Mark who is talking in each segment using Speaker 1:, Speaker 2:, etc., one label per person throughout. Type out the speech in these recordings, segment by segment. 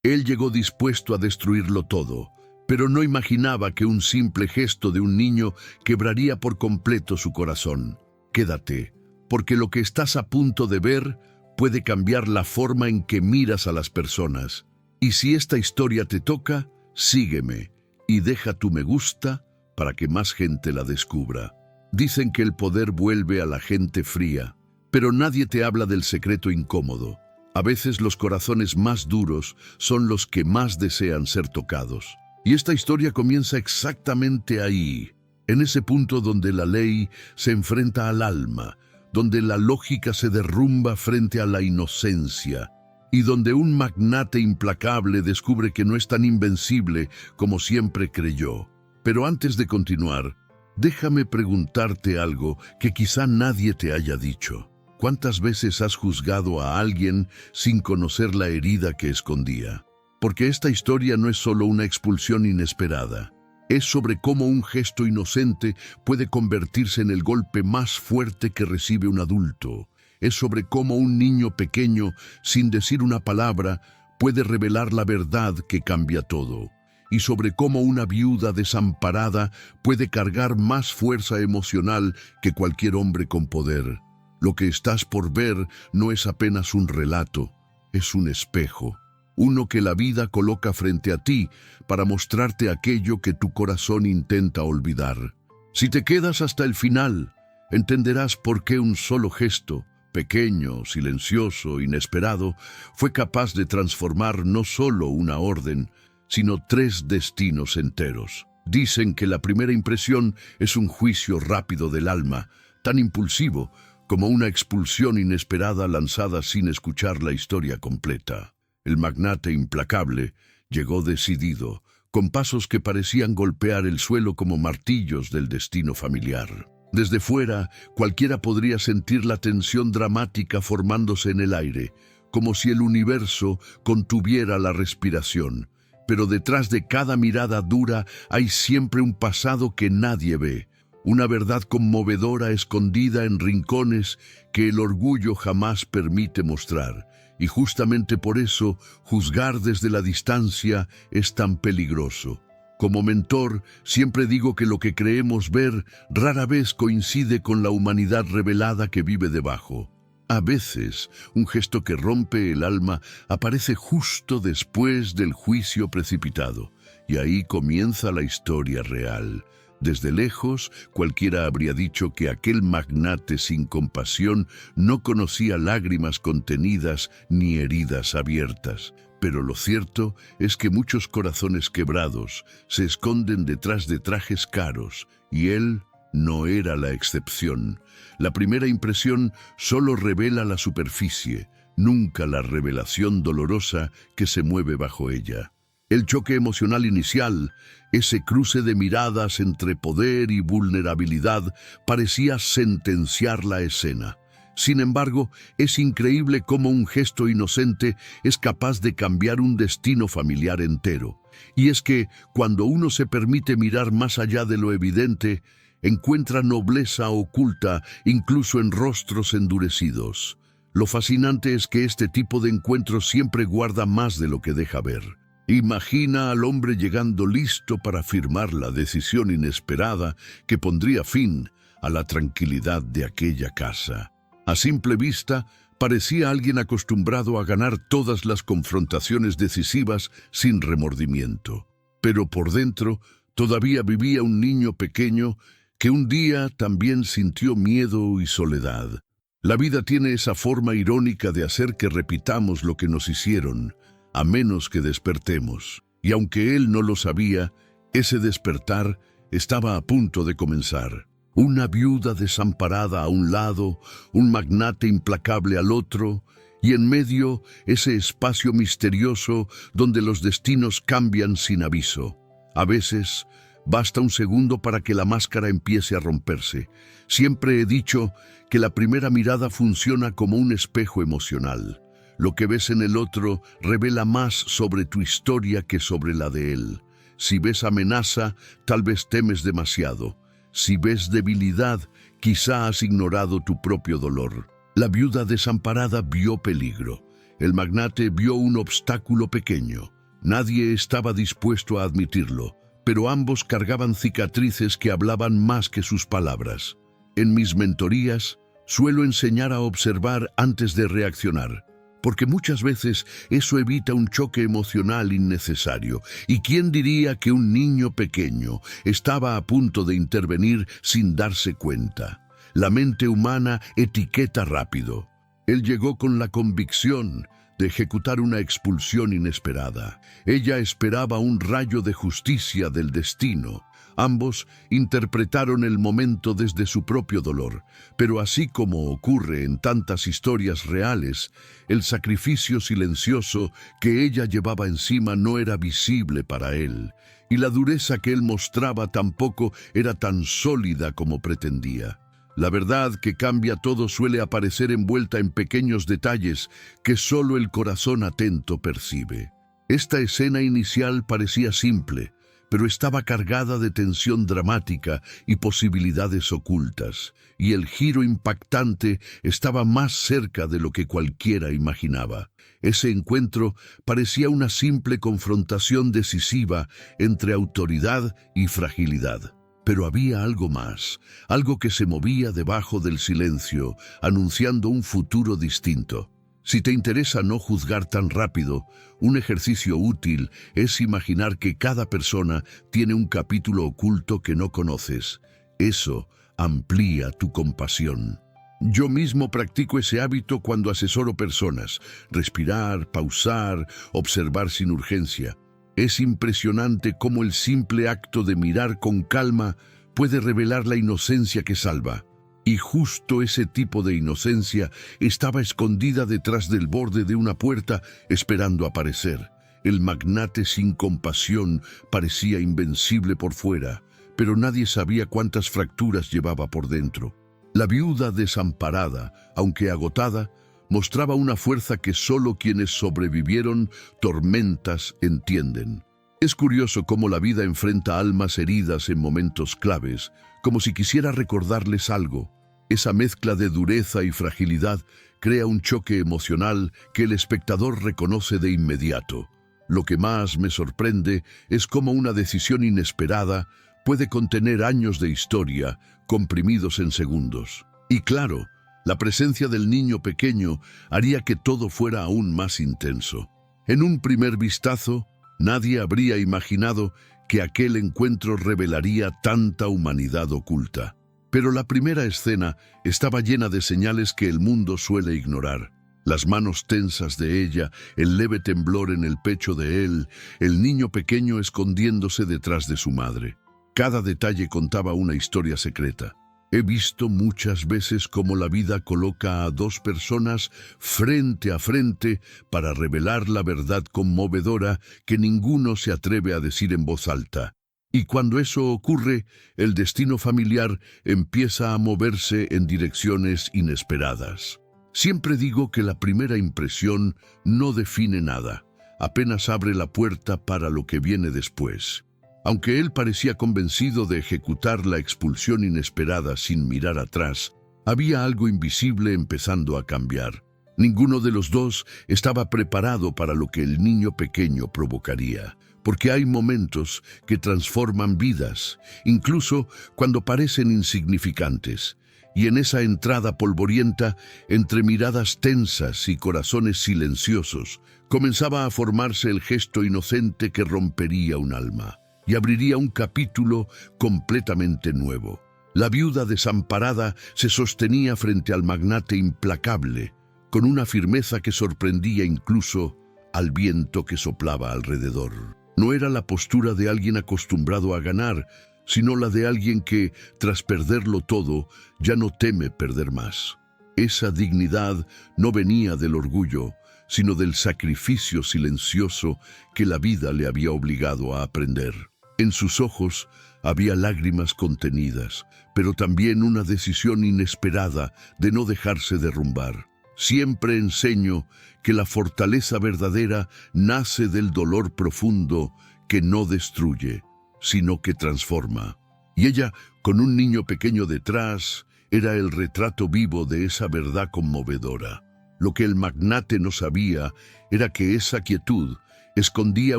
Speaker 1: Él llegó dispuesto a destruirlo todo, pero no imaginaba que un simple gesto de un niño quebraría por completo su corazón. Quédate, porque lo que estás a punto de ver puede cambiar la forma en que miras a las personas. Y si esta historia te toca, sígueme y deja tu me gusta para que más gente la descubra. Dicen que el poder vuelve a la gente fría, pero nadie te habla del secreto incómodo. A veces los corazones más duros son los que más desean ser tocados. Y esta historia comienza exactamente ahí, en ese punto donde la ley se enfrenta al alma, donde la lógica se derrumba frente a la inocencia, y donde un magnate implacable descubre que no es tan invencible como siempre creyó. Pero antes de continuar, déjame preguntarte algo que quizá nadie te haya dicho. ¿Cuántas veces has juzgado a alguien sin conocer la herida que escondía? Porque esta historia no es solo una expulsión inesperada. Es sobre cómo un gesto inocente puede convertirse en el golpe más fuerte que recibe un adulto. Es sobre cómo un niño pequeño, sin decir una palabra, puede revelar la verdad que cambia todo. Y sobre cómo una viuda desamparada puede cargar más fuerza emocional que cualquier hombre con poder. Lo que estás por ver no es apenas un relato, es un espejo. Uno que la vida coloca frente a ti para mostrarte aquello que tu corazón intenta olvidar. Si te quedas hasta el final, entenderás por qué un solo gesto, pequeño, silencioso, inesperado, fue capaz de transformar no solo una orden, sino 3 destinos enteros. Dicen que la primera impresión es un juicio rápido del alma, tan impulsivo como una expulsión inesperada lanzada sin escuchar la historia completa. El magnate implacable llegó decidido, con pasos que parecían golpear el suelo como martillos del destino familiar. Desde fuera, cualquiera podría sentir la tensión dramática formándose en el aire, como si el universo contuviera la respiración. Pero detrás de cada mirada dura hay siempre un pasado que nadie ve, una verdad conmovedora escondida en rincones que el orgullo jamás permite mostrar. Y justamente por eso, juzgar desde la distancia es tan peligroso. Como mentor, siempre digo que lo que creemos ver rara vez coincide con la humanidad revelada que vive debajo. A veces, un gesto que rompe el alma aparece justo después del juicio precipitado, y ahí comienza la historia real. Desde lejos, cualquiera habría dicho que aquel magnate sin compasión no conocía lágrimas contenidas ni heridas abiertas. Pero lo cierto es que muchos corazones quebrados se esconden detrás de trajes caros, y él no era la excepción. La primera impresión solo revela la superficie, nunca la revelación dolorosa que se mueve bajo ella. El choque emocional inicial, ese cruce de miradas entre poder y vulnerabilidad, parecía sentenciar la escena. Sin embargo, es increíble cómo un gesto inocente es capaz de cambiar un destino familiar entero. Y es que, cuando uno se permite mirar más allá de lo evidente, encuentra nobleza oculta incluso en rostros endurecidos. Lo fascinante es que este tipo de encuentros siempre guarda más de lo que deja ver. Imagina al hombre llegando listo para firmar la decisión inesperada que pondría fin a la tranquilidad de aquella casa. A simple vista, parecía alguien acostumbrado a ganar todas las confrontaciones decisivas sin remordimiento. Pero por dentro todavía vivía un niño pequeño que un día también sintió miedo y soledad. La vida tiene esa forma irónica de hacer que repitamos lo que nos hicieron, a menos que despertemos. Y aunque él no lo sabía, ese despertar estaba a punto de comenzar. Una viuda desamparada a un lado, un magnate implacable al otro, y en medio ese espacio misterioso donde los destinos cambian sin aviso. A veces basta un segundo para que la máscara empiece a romperse. Siempre he dicho que la primera mirada funciona como un espejo emocional. Lo que ves en el otro revela más sobre tu historia que sobre la de él. Si ves amenaza, tal vez temes demasiado. Si ves debilidad, quizá has ignorado tu propio dolor. La viuda desamparada vio peligro. El magnate vio un obstáculo pequeño. Nadie estaba dispuesto a admitirlo, pero ambos cargaban cicatrices que hablaban más que sus palabras. En mis mentorías, suelo enseñar a observar antes de reaccionar, porque muchas veces eso evita un choque emocional innecesario. ¿Y quién diría que un niño pequeño estaba a punto de intervenir sin darse cuenta? La mente humana etiqueta rápido. Él llegó con la convicción de ejecutar una expulsión inesperada. Ella esperaba un rayo de justicia del destino. Ambos interpretaron el momento desde su propio dolor, pero así como ocurre en tantas historias reales, el sacrificio silencioso que ella llevaba encima no era visible para él, y la dureza que él mostraba tampoco era tan sólida como pretendía. La verdad que cambia todo suele aparecer envuelta en pequeños detalles que solo el corazón atento percibe. Esta escena inicial parecía simple, pero estaba cargada de tensión dramática y posibilidades ocultas, y el giro impactante estaba más cerca de lo que cualquiera imaginaba. Ese encuentro parecía una simple confrontación decisiva entre autoridad y fragilidad. Pero había algo más, algo que se movía debajo del silencio, anunciando un futuro distinto. Si te interesa no juzgar tan rápido, un ejercicio útil es imaginar que cada persona tiene un capítulo oculto que no conoces. Eso amplía tu compasión. Yo mismo practico ese hábito cuando asesoro personas. Respirar, pausar, observar sin urgencia. Es impresionante cómo el simple acto de mirar con calma puede revelar la inocencia que salva. Y justo ese tipo de inocencia estaba escondida detrás del borde de una puerta, esperando aparecer. El magnate sin compasión parecía invencible por fuera, pero nadie sabía cuántas fracturas llevaba por dentro. La viuda desamparada, aunque agotada, mostraba una fuerza que solo quienes sobrevivieron tormentas entienden. Es curioso cómo la vida enfrenta almas heridas en momentos claves, como si quisiera recordarles algo. Esa mezcla de dureza y fragilidad crea un choque emocional que el espectador reconoce de inmediato. Lo que más me sorprende es cómo una decisión inesperada puede contener años de historia comprimidos en segundos. Y claro, la presencia del niño pequeño haría que todo fuera aún más intenso. En un primer vistazo, nadie habría imaginado que aquel encuentro revelaría tanta humanidad oculta. Pero la primera escena estaba llena de señales que el mundo suele ignorar. Las manos tensas de ella, el leve temblor en el pecho de él, el niño pequeño escondiéndose detrás de su madre. Cada detalle contaba una historia secreta. He visto muchas veces cómo la vida coloca a dos personas frente a frente para revelar la verdad conmovedora que ninguno se atreve a decir en voz alta. Y cuando eso ocurre, el destino familiar empieza a moverse en direcciones inesperadas. Siempre digo que la primera impresión no define nada, apenas abre la puerta para lo que viene después. Aunque él parecía convencido de ejecutar la expulsión inesperada sin mirar atrás, había algo invisible empezando a cambiar. Ninguno de los dos estaba preparado para lo que el niño pequeño provocaría, porque hay momentos que transforman vidas, incluso cuando parecen insignificantes. Y en esa entrada polvorienta, entre miradas tensas y corazones silenciosos, comenzaba a formarse el gesto inocente que rompería un alma y abriría un capítulo completamente nuevo. La viuda desamparada se sostenía frente al magnate implacable, con una firmeza que sorprendía incluso al viento que soplaba alrededor. No era la postura de alguien acostumbrado a ganar, sino la de alguien que, tras perderlo todo, ya no teme perder más. Esa dignidad no venía del orgullo, sino del sacrificio silencioso que la vida le había obligado a aprender. En sus ojos había lágrimas contenidas, pero también una decisión inesperada de no dejarse derrumbar. Siempre enseño que la fortaleza verdadera nace del dolor profundo que no destruye, sino que transforma. Y ella, con un niño pequeño detrás, era el retrato vivo de esa verdad conmovedora. Lo que el magnate no sabía era que esa quietud, escondía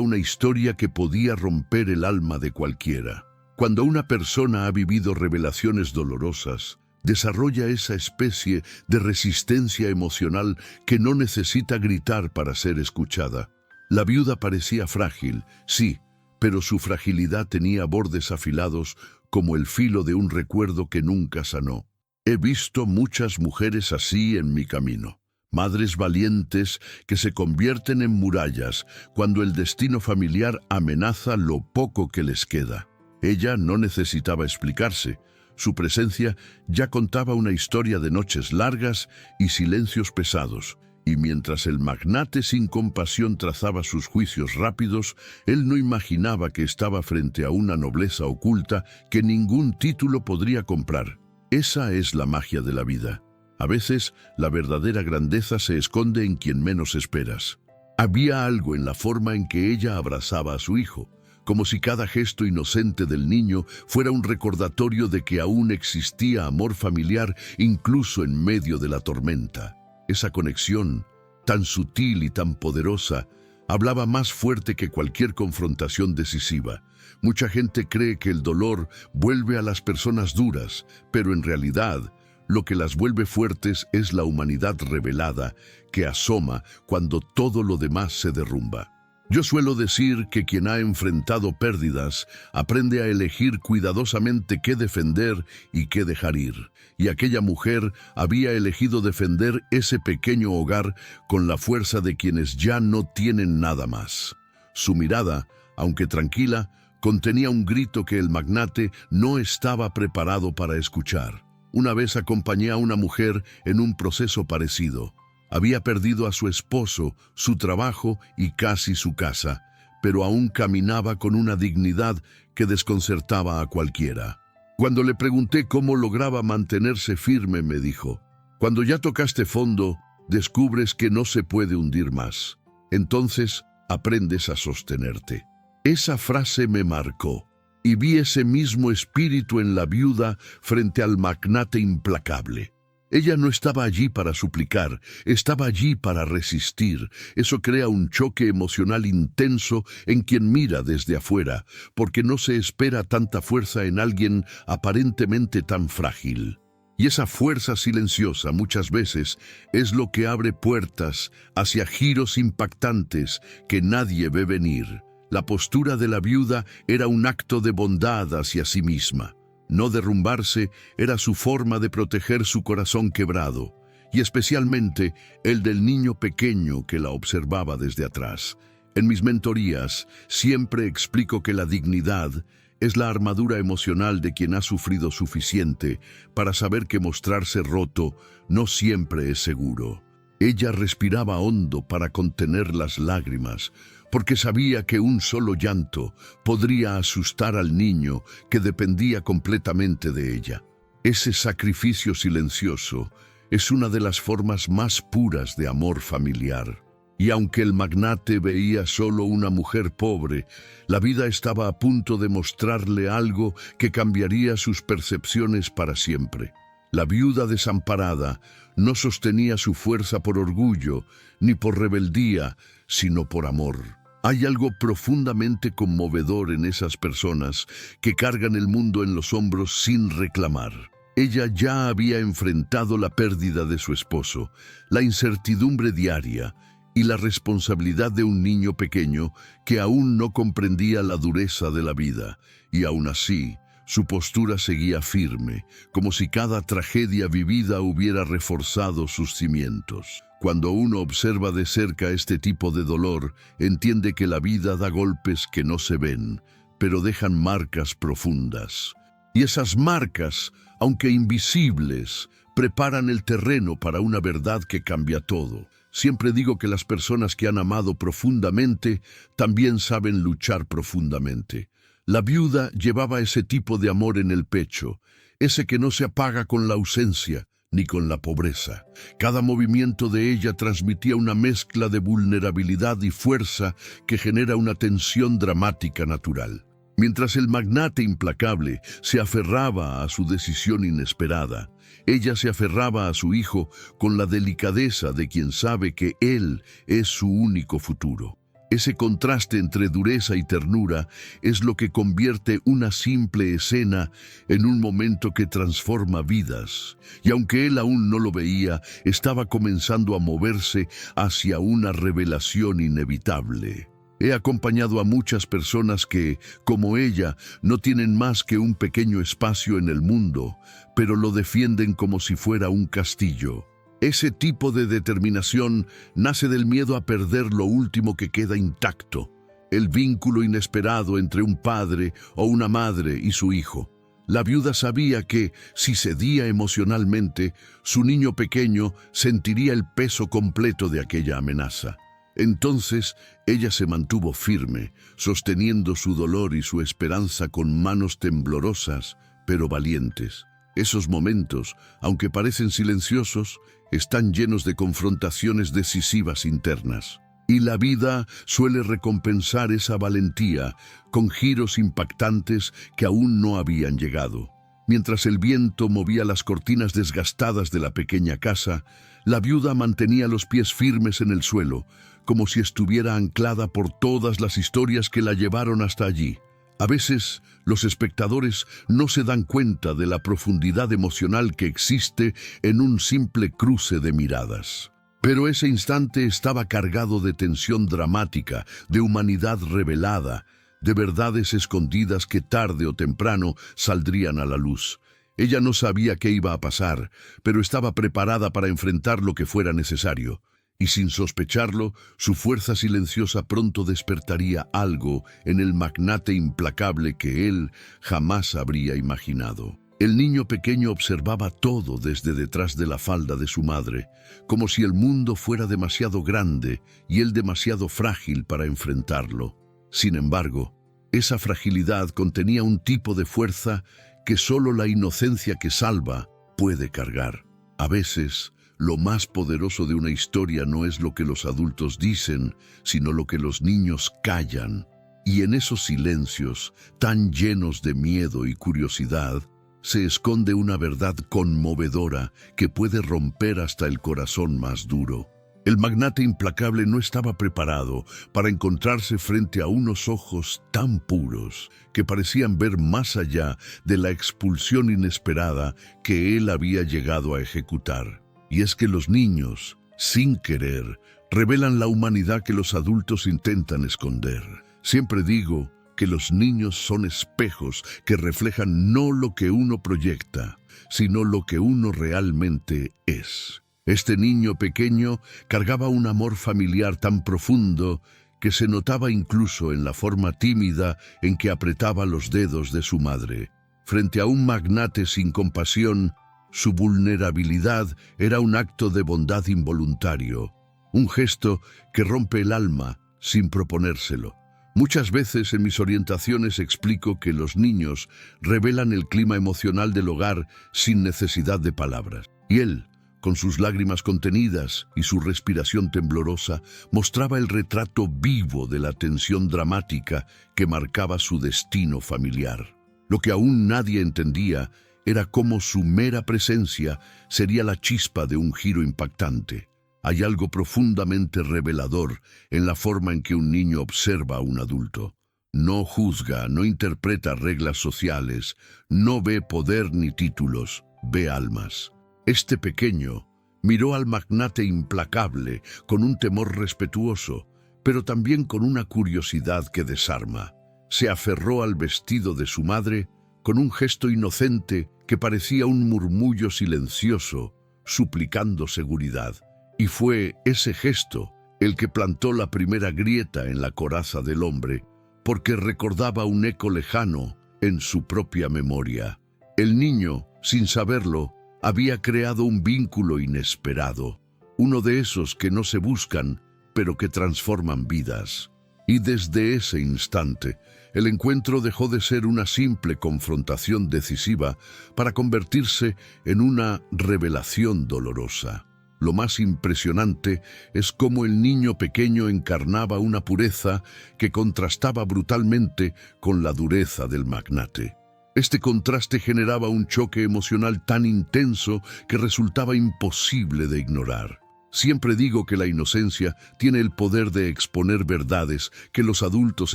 Speaker 1: una historia que podía romper el alma de cualquiera. Cuando una persona ha vivido revelaciones dolorosas, desarrolla esa especie de resistencia emocional que no necesita gritar para ser escuchada. La viuda parecía frágil, sí, pero su fragilidad tenía bordes afilados como el filo de un recuerdo que nunca sanó. He visto muchas mujeres así en mi camino. Madres valientes que se convierten en murallas cuando el destino familiar amenaza lo poco que les queda. Ella no necesitaba explicarse. Su presencia ya contaba una historia de noches largas y silencios pesados. Y mientras el magnate sin compasión trazaba sus juicios rápidos, él no imaginaba que estaba frente a una nobleza oculta que ningún título podría comprar. Esa es la magia de la vida. A veces, la verdadera grandeza se esconde en quien menos esperas. Había algo en la forma en que ella abrazaba a su hijo, como si cada gesto inocente del niño fuera un recordatorio de que aún existía amor familiar incluso en medio de la tormenta. Esa conexión, tan sutil y tan poderosa, hablaba más fuerte que cualquier confrontación decisiva. Mucha gente cree que el dolor vuelve a las personas duras, pero en realidad, lo que las vuelve fuertes es la humanidad revelada que asoma cuando todo lo demás se derrumba. Yo suelo decir que quien ha enfrentado pérdidas aprende a elegir cuidadosamente qué defender y qué dejar ir. Y aquella mujer había elegido defender ese pequeño hogar con la fuerza de quienes ya no tienen nada más. Su mirada, aunque tranquila, contenía un grito que el magnate no estaba preparado para escuchar. Una vez acompañé a una mujer en un proceso parecido. Había perdido a su esposo, su trabajo y casi su casa, pero aún caminaba con una dignidad que desconcertaba a cualquiera. Cuando le pregunté cómo lograba mantenerse firme, me dijo: «Cuando ya tocaste fondo, descubres que no se puede hundir más. Entonces, aprendes a sostenerte». Esa frase me marcó, y vi ese mismo espíritu en la viuda frente al magnate implacable. Ella no estaba allí para suplicar, estaba allí para resistir. Eso crea un choque emocional intenso en quien mira desde afuera, porque no se espera tanta fuerza en alguien aparentemente tan frágil. Y esa fuerza silenciosa muchas veces es lo que abre puertas hacia giros impactantes que nadie ve venir. La postura de la viuda era un acto de bondad hacia sí misma. No derrumbarse era su forma de proteger su corazón quebrado, y especialmente el del niño pequeño que la observaba desde atrás. En mis mentorías siempre explico que la dignidad es la armadura emocional de quien ha sufrido suficiente para saber que mostrarse roto no siempre es seguro. Ella respiraba hondo para contener las lágrimas, porque sabía que un solo llanto podría asustar al niño que dependía completamente de ella. Ese sacrificio silencioso es una de las formas más puras de amor familiar. Y aunque el magnate veía solo una mujer pobre, la vida estaba a punto de mostrarle algo que cambiaría sus percepciones para siempre. La viuda desamparada no sostenía su fuerza por orgullo ni por rebeldía, sino por amor. Hay algo profundamente conmovedor en esas personas que cargan el mundo en los hombros sin reclamar. Ella ya había enfrentado la pérdida de su esposo, la incertidumbre diaria y la responsabilidad de un niño pequeño que aún no comprendía la dureza de la vida, y aún así, su postura seguía firme, como si cada tragedia vivida hubiera reforzado sus cimientos. Cuando uno observa de cerca este tipo de dolor, entiende que la vida da golpes que no se ven, pero dejan marcas profundas. Y esas marcas, aunque invisibles, preparan el terreno para una verdad que cambia todo. Siempre digo que las personas que han amado profundamente también saben luchar profundamente. La viuda llevaba ese tipo de amor en el pecho, ese que no se apaga con la ausencia ni con la pobreza. Cada movimiento de ella transmitía una mezcla de vulnerabilidad y fuerza que genera una tensión dramática natural. Mientras el magnate implacable se aferraba a su decisión inesperada, ella se aferraba a su hijo con la delicadeza de quien sabe que él es su único futuro. Ese contraste entre dureza y ternura es lo que convierte una simple escena en un momento que transforma vidas. Y aunque él aún no lo veía, estaba comenzando a moverse hacia una revelación inevitable. He acompañado a muchas personas que, como ella, no tienen más que un pequeño espacio en el mundo, pero lo defienden como si fuera un castillo. Ese tipo de determinación nace del miedo a perder lo último que queda intacto, el vínculo inesperado entre un padre o una madre y su hijo. La viuda sabía que, si cedía emocionalmente, su niño pequeño sentiría el peso completo de aquella amenaza. Entonces, ella se mantuvo firme, sosteniendo su dolor y su esperanza con manos temblorosas, pero valientes. Esos momentos, aunque parecen silenciosos, están llenos de confrontaciones decisivas internas. Y la vida suele recompensar esa valentía con giros impactantes que aún no habían llegado. Mientras el viento movía las cortinas desgastadas de la pequeña casa, la viuda mantenía los pies firmes en el suelo, como si estuviera anclada por todas las historias que la llevaron hasta allí. A veces, los espectadores no se dan cuenta de la profundidad emocional que existe en un simple cruce de miradas. Pero ese instante estaba cargado de tensión dramática, de humanidad revelada, de verdades escondidas que tarde o temprano saldrían a la luz. Ella no sabía qué iba a pasar, pero estaba preparada para enfrentar lo que fuera necesario. Y sin sospecharlo, su fuerza silenciosa pronto despertaría algo en el magnate implacable que él jamás habría imaginado. El niño pequeño observaba todo desde detrás de la falda de su madre, como si el mundo fuera demasiado grande y él demasiado frágil para enfrentarlo. Sin embargo, esa fragilidad contenía un tipo de fuerza que solo la inocencia que salva puede cargar. A veces, lo más poderoso de una historia no es lo que los adultos dicen, sino lo que los niños callan. Y en esos silencios, tan llenos de miedo y curiosidad, se esconde una verdad conmovedora que puede romper hasta el corazón más duro. El magnate implacable no estaba preparado para encontrarse frente a unos ojos tan puros que parecían ver más allá de la expulsión inesperada que él había llegado a ejecutar. Y es que los niños, sin querer, revelan la humanidad que los adultos intentan esconder. Siempre digo que los niños son espejos que reflejan no lo que uno proyecta, sino lo que uno realmente es. Este niño pequeño cargaba un amor familiar tan profundo que se notaba incluso en la forma tímida en que apretaba los dedos de su madre. Frente a un magnate sin compasión, su vulnerabilidad era un acto de bondad involuntario, un gesto que rompe el alma sin proponérselo. Muchas veces en mis orientaciones explico que los niños revelan el clima emocional del hogar sin necesidad de palabras. Y él, con sus lágrimas contenidas y su respiración temblorosa, mostraba el retrato vivo de la tensión dramática que marcaba su destino familiar. Lo que aún nadie entendía era cómo su mera presencia sería la chispa de un giro impactante. Hay algo profundamente revelador en la forma en que un niño observa a un adulto. No juzga, no interpreta reglas sociales, no ve poder ni títulos, ve almas. Este pequeño miró al magnate implacable con un temor respetuoso, pero también con una curiosidad que desarma. Se aferró al vestido de su madre con un gesto inocente que parecía un murmullo silencioso, suplicando seguridad. Y fue ese gesto el que plantó la primera grieta en la coraza del hombre, porque recordaba un eco lejano en su propia memoria. El niño, sin saberlo, había creado un vínculo inesperado, uno de esos que no se buscan, pero que transforman vidas. Y desde ese instante, el encuentro dejó de ser una simple confrontación decisiva para convertirse en una revelación dolorosa. Lo más impresionante es cómo el niño pequeño encarnaba una pureza que contrastaba brutalmente con la dureza del magnate. Este contraste generaba un choque emocional tan intenso que resultaba imposible de ignorar. Siempre digo que la inocencia tiene el poder de exponer verdades que los adultos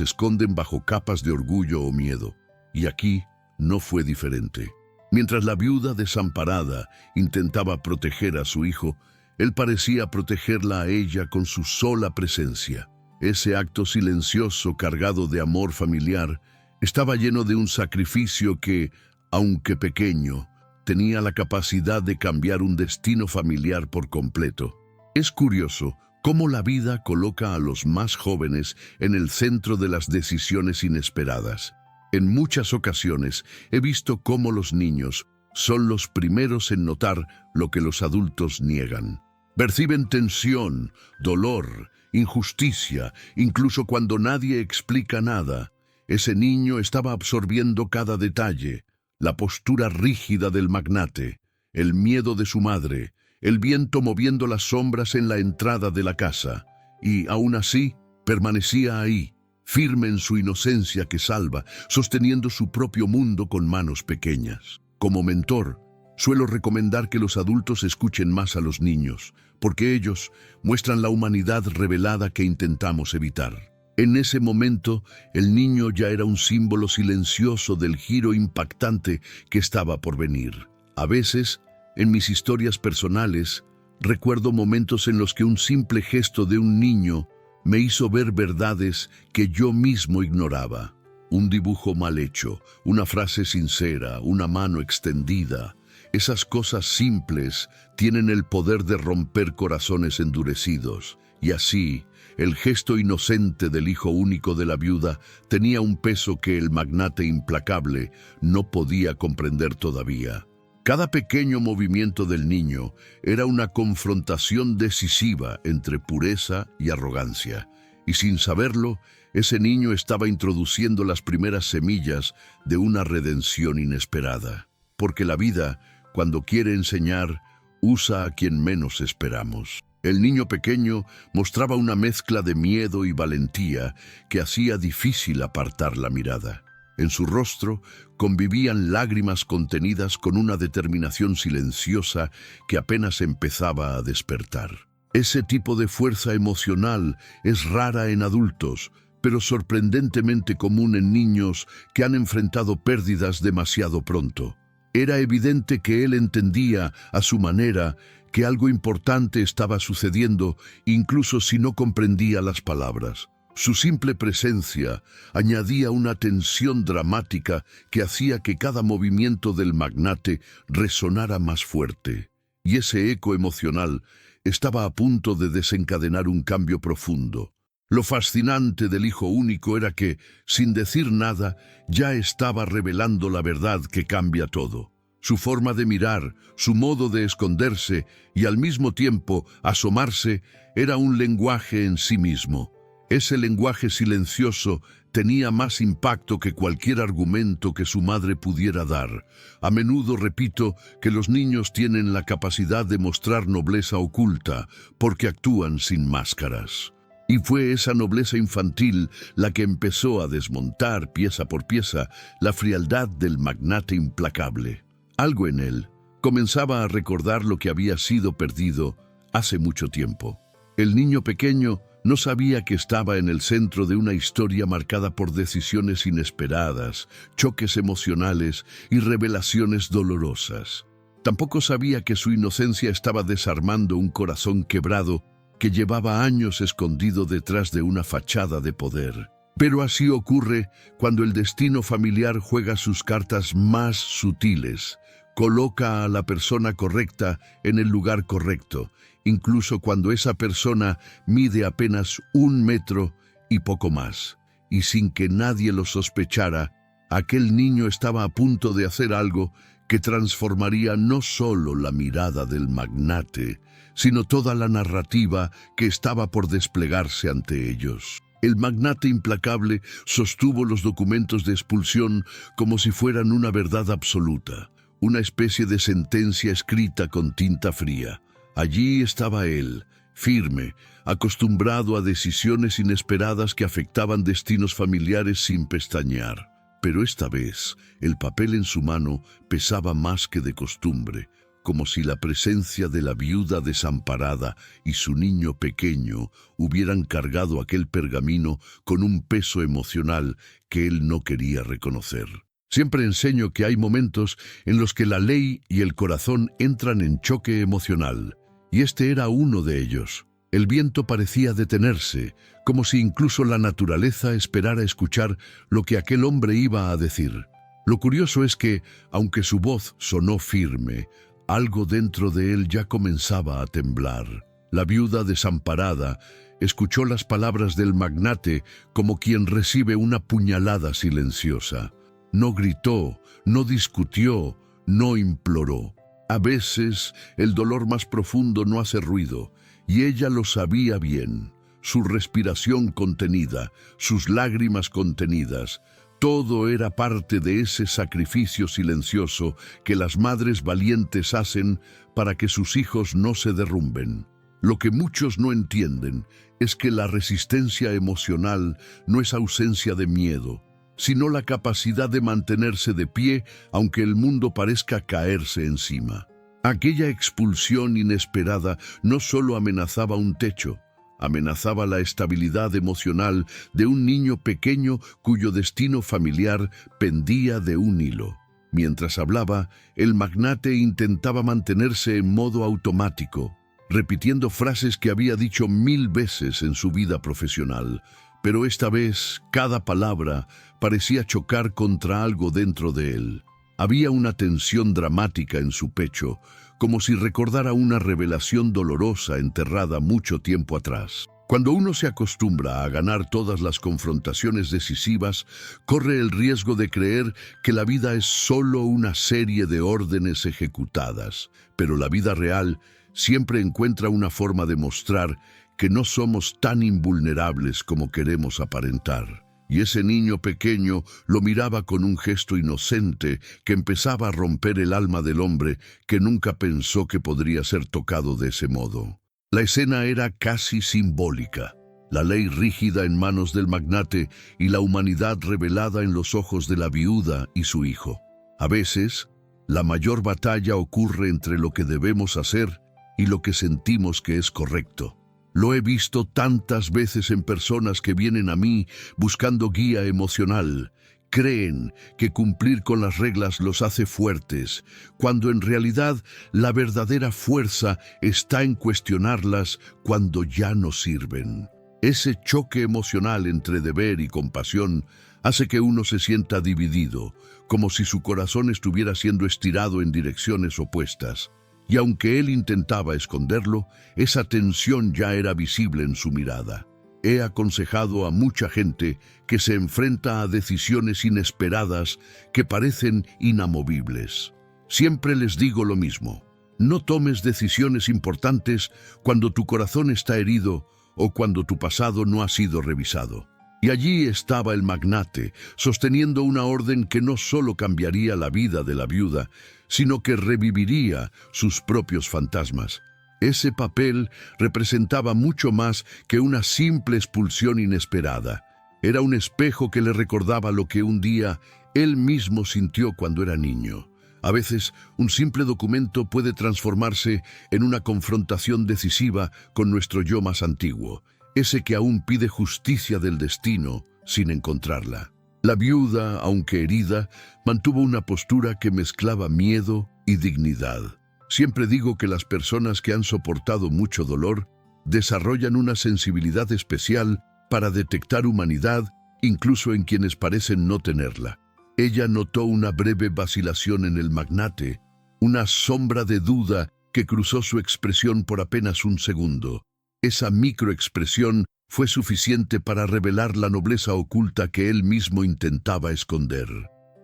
Speaker 1: esconden bajo capas de orgullo o miedo. Y aquí no fue diferente. Mientras la viuda desamparada intentaba proteger a su hijo, él parecía protegerla a ella con su sola presencia. Ese acto silencioso cargado de amor familiar estaba lleno de un sacrificio que, aunque pequeño, tenía la capacidad de cambiar un destino familiar por completo. Es curioso cómo la vida coloca a los más jóvenes en el centro de las decisiones inesperadas. En muchas ocasiones he visto cómo los niños son los primeros en notar lo que los adultos niegan. Perciben tensión, dolor, injusticia, incluso cuando nadie explica nada. Ese niño estaba absorbiendo cada detalle: la postura rígida del magnate, el miedo de su madre, el viento moviendo las sombras en la entrada de la casa, y aún así permanecía ahí, firme en su inocencia que salva, sosteniendo su propio mundo con manos pequeñas. Como mentor, suelo recomendar que los adultos escuchen más a los niños, porque ellos muestran la humanidad revelada que intentamos evitar. En ese momento, el niño ya era un símbolo silencioso del giro impactante que estaba por venir. A veces, en mis historias personales, recuerdo momentos en los que un simple gesto de un niño me hizo ver verdades que yo mismo ignoraba. Un dibujo mal hecho, una frase sincera, una mano extendida. Esas cosas simples tienen el poder de romper corazones endurecidos. Y así, el gesto inocente del hijo único de la viuda tenía un peso que el magnate implacable no podía comprender todavía. Cada pequeño movimiento del niño era una confrontación decisiva entre pureza y arrogancia, y sin saberlo, ese niño estaba introduciendo las primeras semillas de una redención inesperada. Porque la vida, cuando quiere enseñar, usa a quien menos esperamos. El niño pequeño mostraba una mezcla de miedo y valentía que hacía difícil apartar la mirada. En su rostro convivían lágrimas contenidas con una determinación silenciosa que apenas empezaba a despertar. Ese tipo de fuerza emocional es rara en adultos, pero sorprendentemente común en niños que han enfrentado pérdidas demasiado pronto. Era evidente que él entendía, a su manera, que algo importante estaba sucediendo, incluso si no comprendía las palabras. Su simple presencia añadía una tensión dramática que hacía que cada movimiento del magnate resonara más fuerte. Y ese eco emocional estaba a punto de desencadenar un cambio profundo. Lo fascinante del hijo único era que, sin decir nada, ya estaba revelando la verdad que cambia todo. Su forma de mirar, su modo de esconderse y al mismo tiempo asomarse era un lenguaje en sí mismo. Ese lenguaje silencioso tenía más impacto que cualquier argumento que su madre pudiera dar. A menudo repito que los niños tienen la capacidad de mostrar nobleza oculta porque actúan sin máscaras. Y fue esa nobleza infantil la que empezó a desmontar pieza por pieza la frialdad del magnate implacable. Algo en él comenzaba a recordar lo que había sido perdido hace mucho tiempo. El niño pequeño no sabía que estaba en el centro de una historia marcada por decisiones inesperadas, choques emocionales y revelaciones dolorosas. Tampoco sabía que su inocencia estaba desarmando un corazón quebrado que llevaba años escondido detrás de una fachada de poder. Pero así ocurre cuando el destino familiar juega sus cartas más sutiles, coloca a la persona correcta en el lugar correcto, incluso cuando esa persona mide apenas 1 metro y poco más. Y sin que nadie lo sospechara, aquel niño estaba a punto de hacer algo que transformaría no solo la mirada del magnate, sino toda la narrativa que estaba por desplegarse ante ellos. El magnate implacable sostuvo los documentos de expulsión como si fueran una verdad absoluta, una especie de sentencia escrita con tinta fría. Allí estaba él, firme, acostumbrado a decisiones inesperadas que afectaban destinos familiares sin pestañear. Pero esta vez, el papel en su mano pesaba más que de costumbre. como si la presencia de la viuda desamparada y su niño pequeño hubieran cargado aquel pergamino con un peso emocional que él no quería reconocer. Siempre enseño que hay momentos en los que la ley y el corazón entran en choque emocional, y este era uno de ellos. El viento parecía detenerse, como si incluso la naturaleza esperara escuchar lo que aquel hombre iba a decir. Lo curioso es que, aunque su voz sonó firme, algo dentro de él ya comenzaba a temblar. La viuda desamparada escuchó las palabras del magnate como quien recibe una puñalada silenciosa. No gritó, no discutió, no imploró. A veces el dolor más profundo no hace ruido, y ella lo sabía bien. Su respiración contenida, sus lágrimas contenidas, todo era parte de ese sacrificio silencioso que las madres valientes hacen para que sus hijos no se derrumben. Lo que muchos no entienden es que la resistencia emocional no es ausencia de miedo, sino la capacidad de mantenerse de pie aunque el mundo parezca caerse encima. Aquella expulsión inesperada no solo amenazaba un techo, amenazaba la estabilidad emocional de un niño pequeño cuyo destino familiar pendía de un hilo. Mientras hablaba, el magnate intentaba mantenerse en modo automático, repitiendo frases que había dicho 1000 veces en su vida profesional, pero esta vez cada palabra parecía chocar contra algo dentro de él. Había una tensión dramática en su pecho, como si recordara una revelación dolorosa enterrada mucho tiempo atrás. Cuando uno se acostumbra a ganar todas las confrontaciones decisivas, corre el riesgo de creer que la vida es solo una serie de órdenes ejecutadas, pero la vida real siempre encuentra una forma de mostrar que no somos tan invulnerables como queremos aparentar. Y ese niño pequeño lo miraba con un gesto inocente que empezaba a romper el alma del hombre que nunca pensó que podría ser tocado de ese modo. La escena era casi simbólica. La ley rígida en manos del magnate y la humanidad revelada en los ojos de la viuda y su hijo. A veces, la mayor batalla ocurre entre lo que debemos hacer y lo que sentimos que es correcto. Lo he visto tantas veces en personas que vienen a mí buscando guía emocional. Creen que cumplir con las reglas los hace fuertes, cuando en realidad la verdadera fuerza está en cuestionarlas cuando ya no sirven. Ese choque emocional entre deber y compasión hace que uno se sienta dividido, como si su corazón estuviera siendo estirado en direcciones opuestas. Y aunque él intentaba esconderlo, esa tensión ya era visible en su mirada. He aconsejado a mucha gente que se enfrenta a decisiones inesperadas que parecen inamovibles. Siempre les digo lo mismo: no tomes decisiones importantes cuando tu corazón está herido o cuando tu pasado no ha sido revisado. Y allí estaba el magnate, sosteniendo una orden que no solo cambiaría la vida de la viuda, sino que reviviría sus propios fantasmas. Ese papel representaba mucho más que una simple expulsión inesperada. Era un espejo que le recordaba lo que un día él mismo sintió cuando era niño. A veces, un simple documento puede transformarse en una confrontación decisiva con nuestro yo más antiguo, ese que aún pide justicia del destino sin encontrarla. La viuda, aunque herida, mantuvo una postura que mezclaba miedo y dignidad. Siempre digo que las personas que han soportado mucho dolor desarrollan una sensibilidad especial para detectar humanidad, incluso en quienes parecen no tenerla. Ella notó una breve vacilación en el magnate, una sombra de duda que cruzó su expresión por apenas un segundo. Esa microexpresión fue suficiente para revelar la nobleza oculta que él mismo intentaba esconder.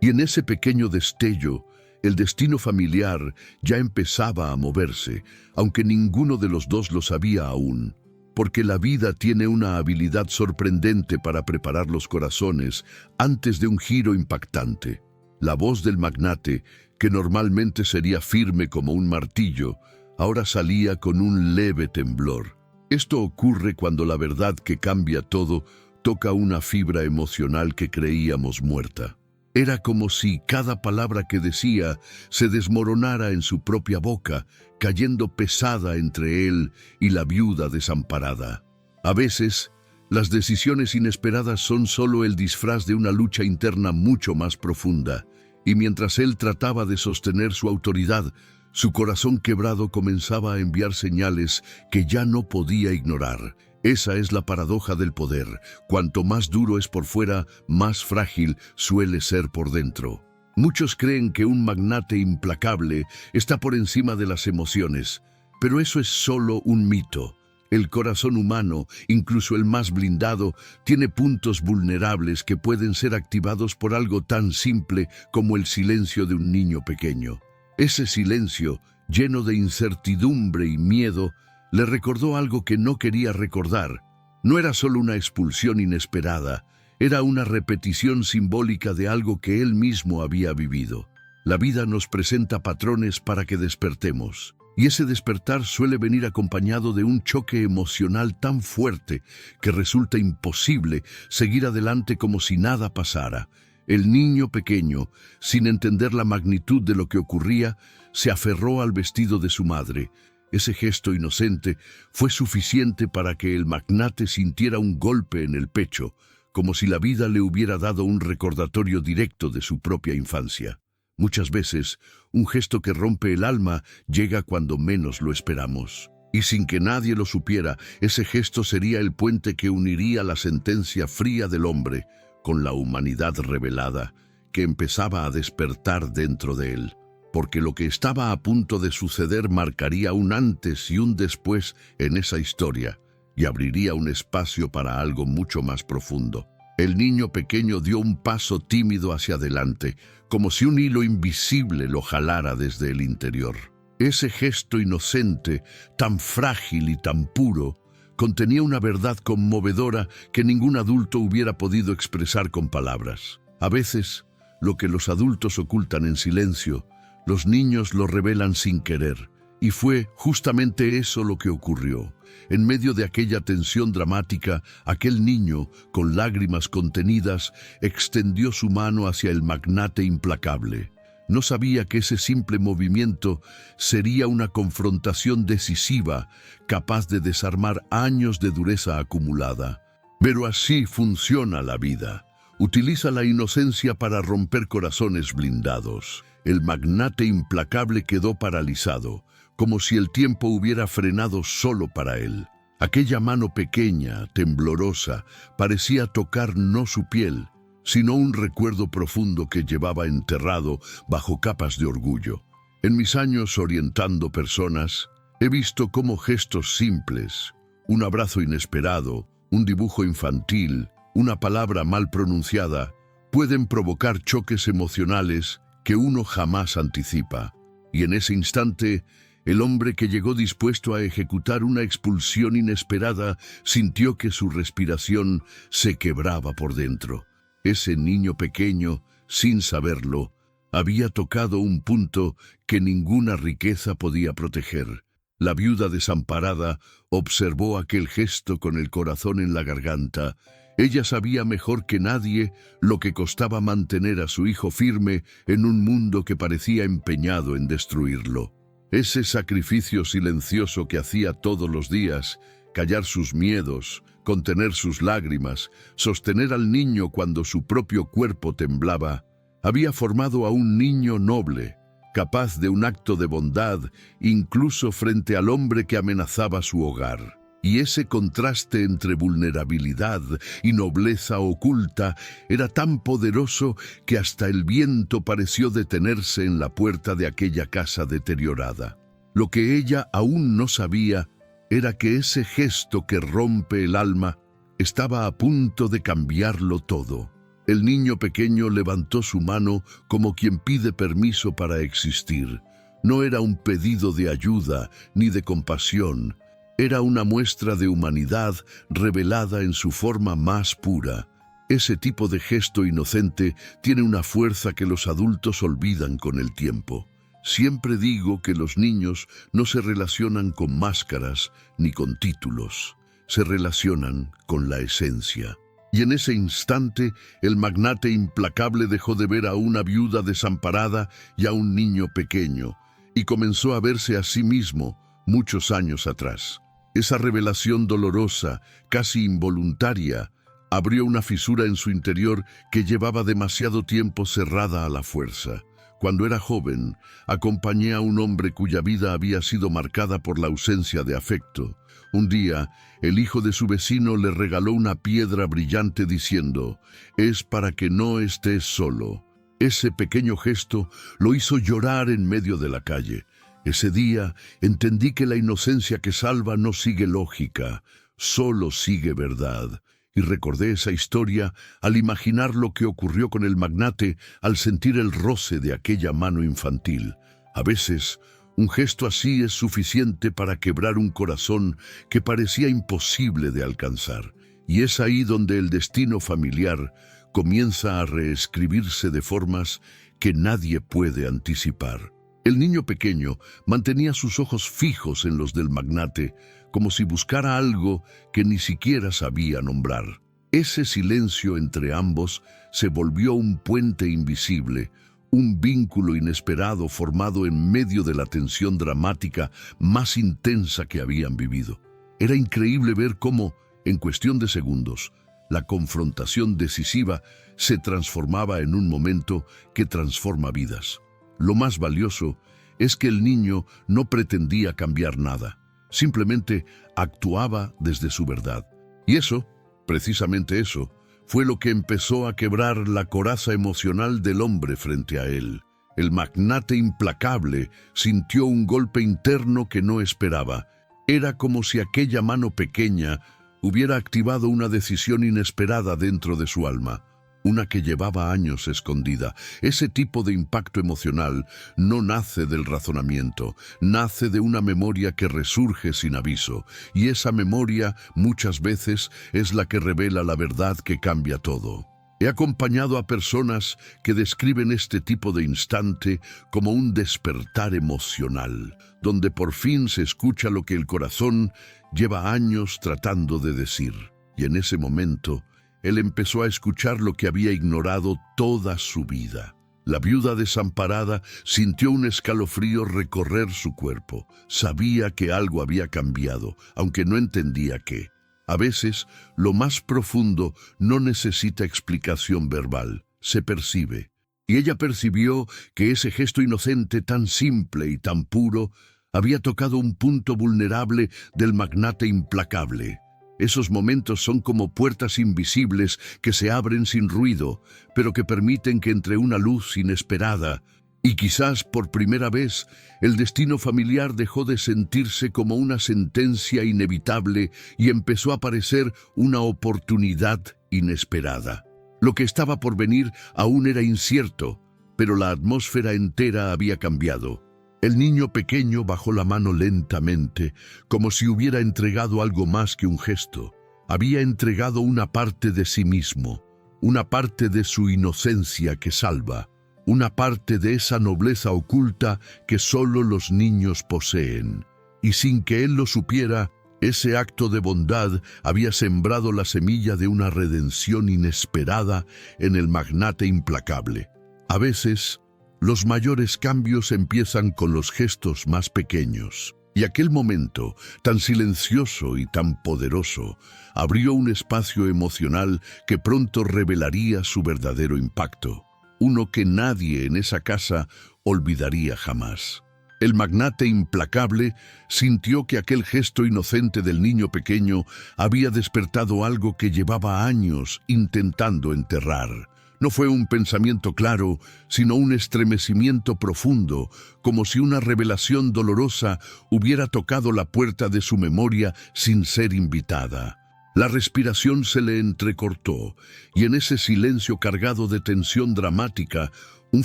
Speaker 1: Y en ese pequeño destello, el destino familiar ya empezaba a moverse, aunque ninguno de los dos lo sabía aún, porque la vida tiene una habilidad sorprendente para preparar los corazones antes de un giro impactante. La voz del magnate, que normalmente sería firme como un martillo, ahora salía con un leve temblor. Esto ocurre cuando la verdad que cambia todo toca una fibra emocional que creíamos muerta. Era como si cada palabra que decía se desmoronara en su propia boca, cayendo pesada entre él y la viuda desamparada. A veces, las decisiones inesperadas son solo el disfraz de una lucha interna mucho más profunda, y mientras él trataba de sostener su autoridad, su corazón quebrado comenzaba a enviar señales que ya no podía ignorar. Esa es la paradoja del poder. Cuanto más duro es por fuera, más frágil suele ser por dentro. Muchos creen que un magnate implacable está por encima de las emociones, pero eso es solo un mito. El corazón humano, incluso el más blindado, tiene puntos vulnerables que pueden ser activados por algo tan simple como el silencio de un niño pequeño. Ese silencio, lleno de incertidumbre y miedo, le recordó algo que no quería recordar. No era solo una expulsión inesperada, era una repetición simbólica de algo que él mismo había vivido. La vida nos presenta patrones para que despertemos, y ese despertar suele venir acompañado de un choque emocional tan fuerte que resulta imposible seguir adelante como si nada pasara. El niño pequeño, sin entender la magnitud de lo que ocurría, se aferró al vestido de su madre. Ese gesto inocente fue suficiente para que el magnate sintiera un golpe en el pecho, como si la vida le hubiera dado un recordatorio directo de su propia infancia. Muchas veces, un gesto que rompe el alma llega cuando menos lo esperamos. Y sin que nadie lo supiera, ese gesto sería el puente que uniría la sentencia fría del hombre con la humanidad revelada que empezaba a despertar dentro de él. Porque lo que estaba a punto de suceder marcaría un antes y un después en esa historia y abriría un espacio para algo mucho más profundo. El niño pequeño dio un paso tímido hacia adelante, como si un hilo invisible lo jalara desde el interior. Ese gesto inocente, tan frágil y tan puro, contenía una verdad conmovedora que ningún adulto hubiera podido expresar con palabras. A veces, lo que los adultos ocultan en silencio, los niños lo revelan sin querer, y fue justamente eso lo que ocurrió. En medio de aquella tensión dramática, aquel niño, con lágrimas contenidas, extendió su mano hacia el magnate implacable. No sabía que ese simple movimiento sería una confrontación decisiva, capaz de desarmar años de dureza acumulada. Pero así funciona la vida. Utiliza la inocencia para romper corazones blindados. El magnate implacable quedó paralizado, como si el tiempo hubiera frenado solo para él. Aquella mano pequeña, temblorosa, parecía tocar no su piel, sino un recuerdo profundo que llevaba enterrado bajo capas de orgullo. En mis años orientando personas, he visto cómo gestos simples, un abrazo inesperado, un dibujo infantil, una palabra mal pronunciada, pueden provocar choques emocionales que uno jamás anticipa. Y en ese instante, el hombre que llegó dispuesto a ejecutar una expulsión inesperada sintió que su respiración se quebraba por dentro. Ese niño pequeño, sin saberlo, había tocado un punto que ninguna riqueza podía proteger. La viuda desamparada observó aquel gesto con el corazón en la garganta. Ella sabía mejor que nadie lo que costaba mantener a su hijo firme en un mundo que parecía empeñado en destruirlo. Ese sacrificio silencioso que hacía todos los días, callar sus miedos, contener sus lágrimas, sostener al niño cuando su propio cuerpo temblaba, había formado a un niño noble, capaz de un acto de bondad incluso frente al hombre que amenazaba su hogar. Y ese contraste entre vulnerabilidad y nobleza oculta era tan poderoso que hasta el viento pareció detenerse en la puerta de aquella casa deteriorada. Lo que ella aún no sabía era que ese gesto que rompe el alma estaba a punto de cambiarlo todo. El niño pequeño levantó su mano como quien pide permiso para existir. No era un pedido de ayuda ni de compasión. Era una muestra de humanidad revelada en su forma más pura. Ese tipo de gesto inocente tiene una fuerza que los adultos olvidan con el tiempo. Siempre digo que los niños no se relacionan con máscaras ni con títulos. Se relacionan con la esencia. Y en ese instante, el magnate implacable dejó de ver a una viuda desamparada y a un niño pequeño, y comenzó a verse a sí mismo muchos años atrás. Esa revelación dolorosa, casi involuntaria, abrió una fisura en su interior que llevaba demasiado tiempo cerrada a la fuerza. Cuando era joven, acompañé a un hombre cuya vida había sido marcada por la ausencia de afecto. Un día, el hijo de su vecino le regaló una piedra brillante diciendo: «Es para que no estés solo». Ese pequeño gesto lo hizo llorar en medio de la calle. Ese día entendí que la inocencia que salva no sigue lógica, solo sigue verdad. Y recordé esa historia al imaginar lo que ocurrió con el magnate al sentir el roce de aquella mano infantil. A veces, un gesto así es suficiente para quebrar un corazón que parecía imposible de alcanzar. Y es ahí donde el destino familiar comienza a reescribirse de formas que nadie puede anticipar. El niño pequeño mantenía sus ojos fijos en los del magnate, como si buscara algo que ni siquiera sabía nombrar. Ese silencio entre ambos se volvió un puente invisible, un vínculo inesperado formado en medio de la tensión dramática más intensa que habían vivido. Era increíble ver cómo, en cuestión de segundos, la confrontación decisiva se transformaba en un momento que transforma vidas. Lo más valioso es que el niño no pretendía cambiar nada, simplemente actuaba desde su verdad. Y eso, precisamente eso, fue lo que empezó a quebrar la coraza emocional del hombre frente a él. El magnate implacable sintió un golpe interno que no esperaba. Era como si aquella mano pequeña hubiera activado una decisión inesperada dentro de su alma, una que llevaba años escondida. Ese tipo de impacto emocional no nace del razonamiento, nace de una memoria que resurge sin aviso, y esa memoria muchas veces es la que revela la verdad que cambia todo. He acompañado a personas que describen este tipo de instante como un despertar emocional, donde por fin se escucha lo que el corazón lleva años tratando de decir. Y en ese momento, él empezó a escuchar lo que había ignorado toda su vida. La viuda desamparada sintió un escalofrío recorrer su cuerpo. Sabía que algo había cambiado, aunque no entendía qué. A veces, lo más profundo no necesita explicación verbal, se percibe. Y ella percibió que ese gesto inocente, tan simple y tan puro, había tocado un punto vulnerable del magnate implacable. Esos momentos son como puertas invisibles que se abren sin ruido, pero que permiten que entre una luz inesperada. Y quizás por primera vez, el destino familiar dejó de sentirse como una sentencia inevitable y empezó a parecer una oportunidad inesperada. Lo que estaba por venir aún era incierto, pero la atmósfera entera había cambiado. El niño pequeño bajó la mano lentamente, como si hubiera entregado algo más que un gesto. Había entregado una parte de sí mismo, una parte de su inocencia que salva, una parte de esa nobleza oculta que solo los niños poseen. Y sin que él lo supiera, ese acto de bondad había sembrado la semilla de una redención inesperada en el magnate implacable. A veces, los mayores cambios empiezan con los gestos más pequeños. Y aquel momento, tan silencioso y tan poderoso, abrió un espacio emocional que pronto revelaría su verdadero impacto. Uno que nadie en esa casa olvidaría jamás. El magnate implacable sintió que aquel gesto inocente del niño pequeño había despertado algo que llevaba años intentando enterrar. No fue un pensamiento claro, sino un estremecimiento profundo, como si una revelación dolorosa hubiera tocado la puerta de su memoria sin ser invitada. La respiración se le entrecortó, y en ese silencio cargado de tensión dramática, un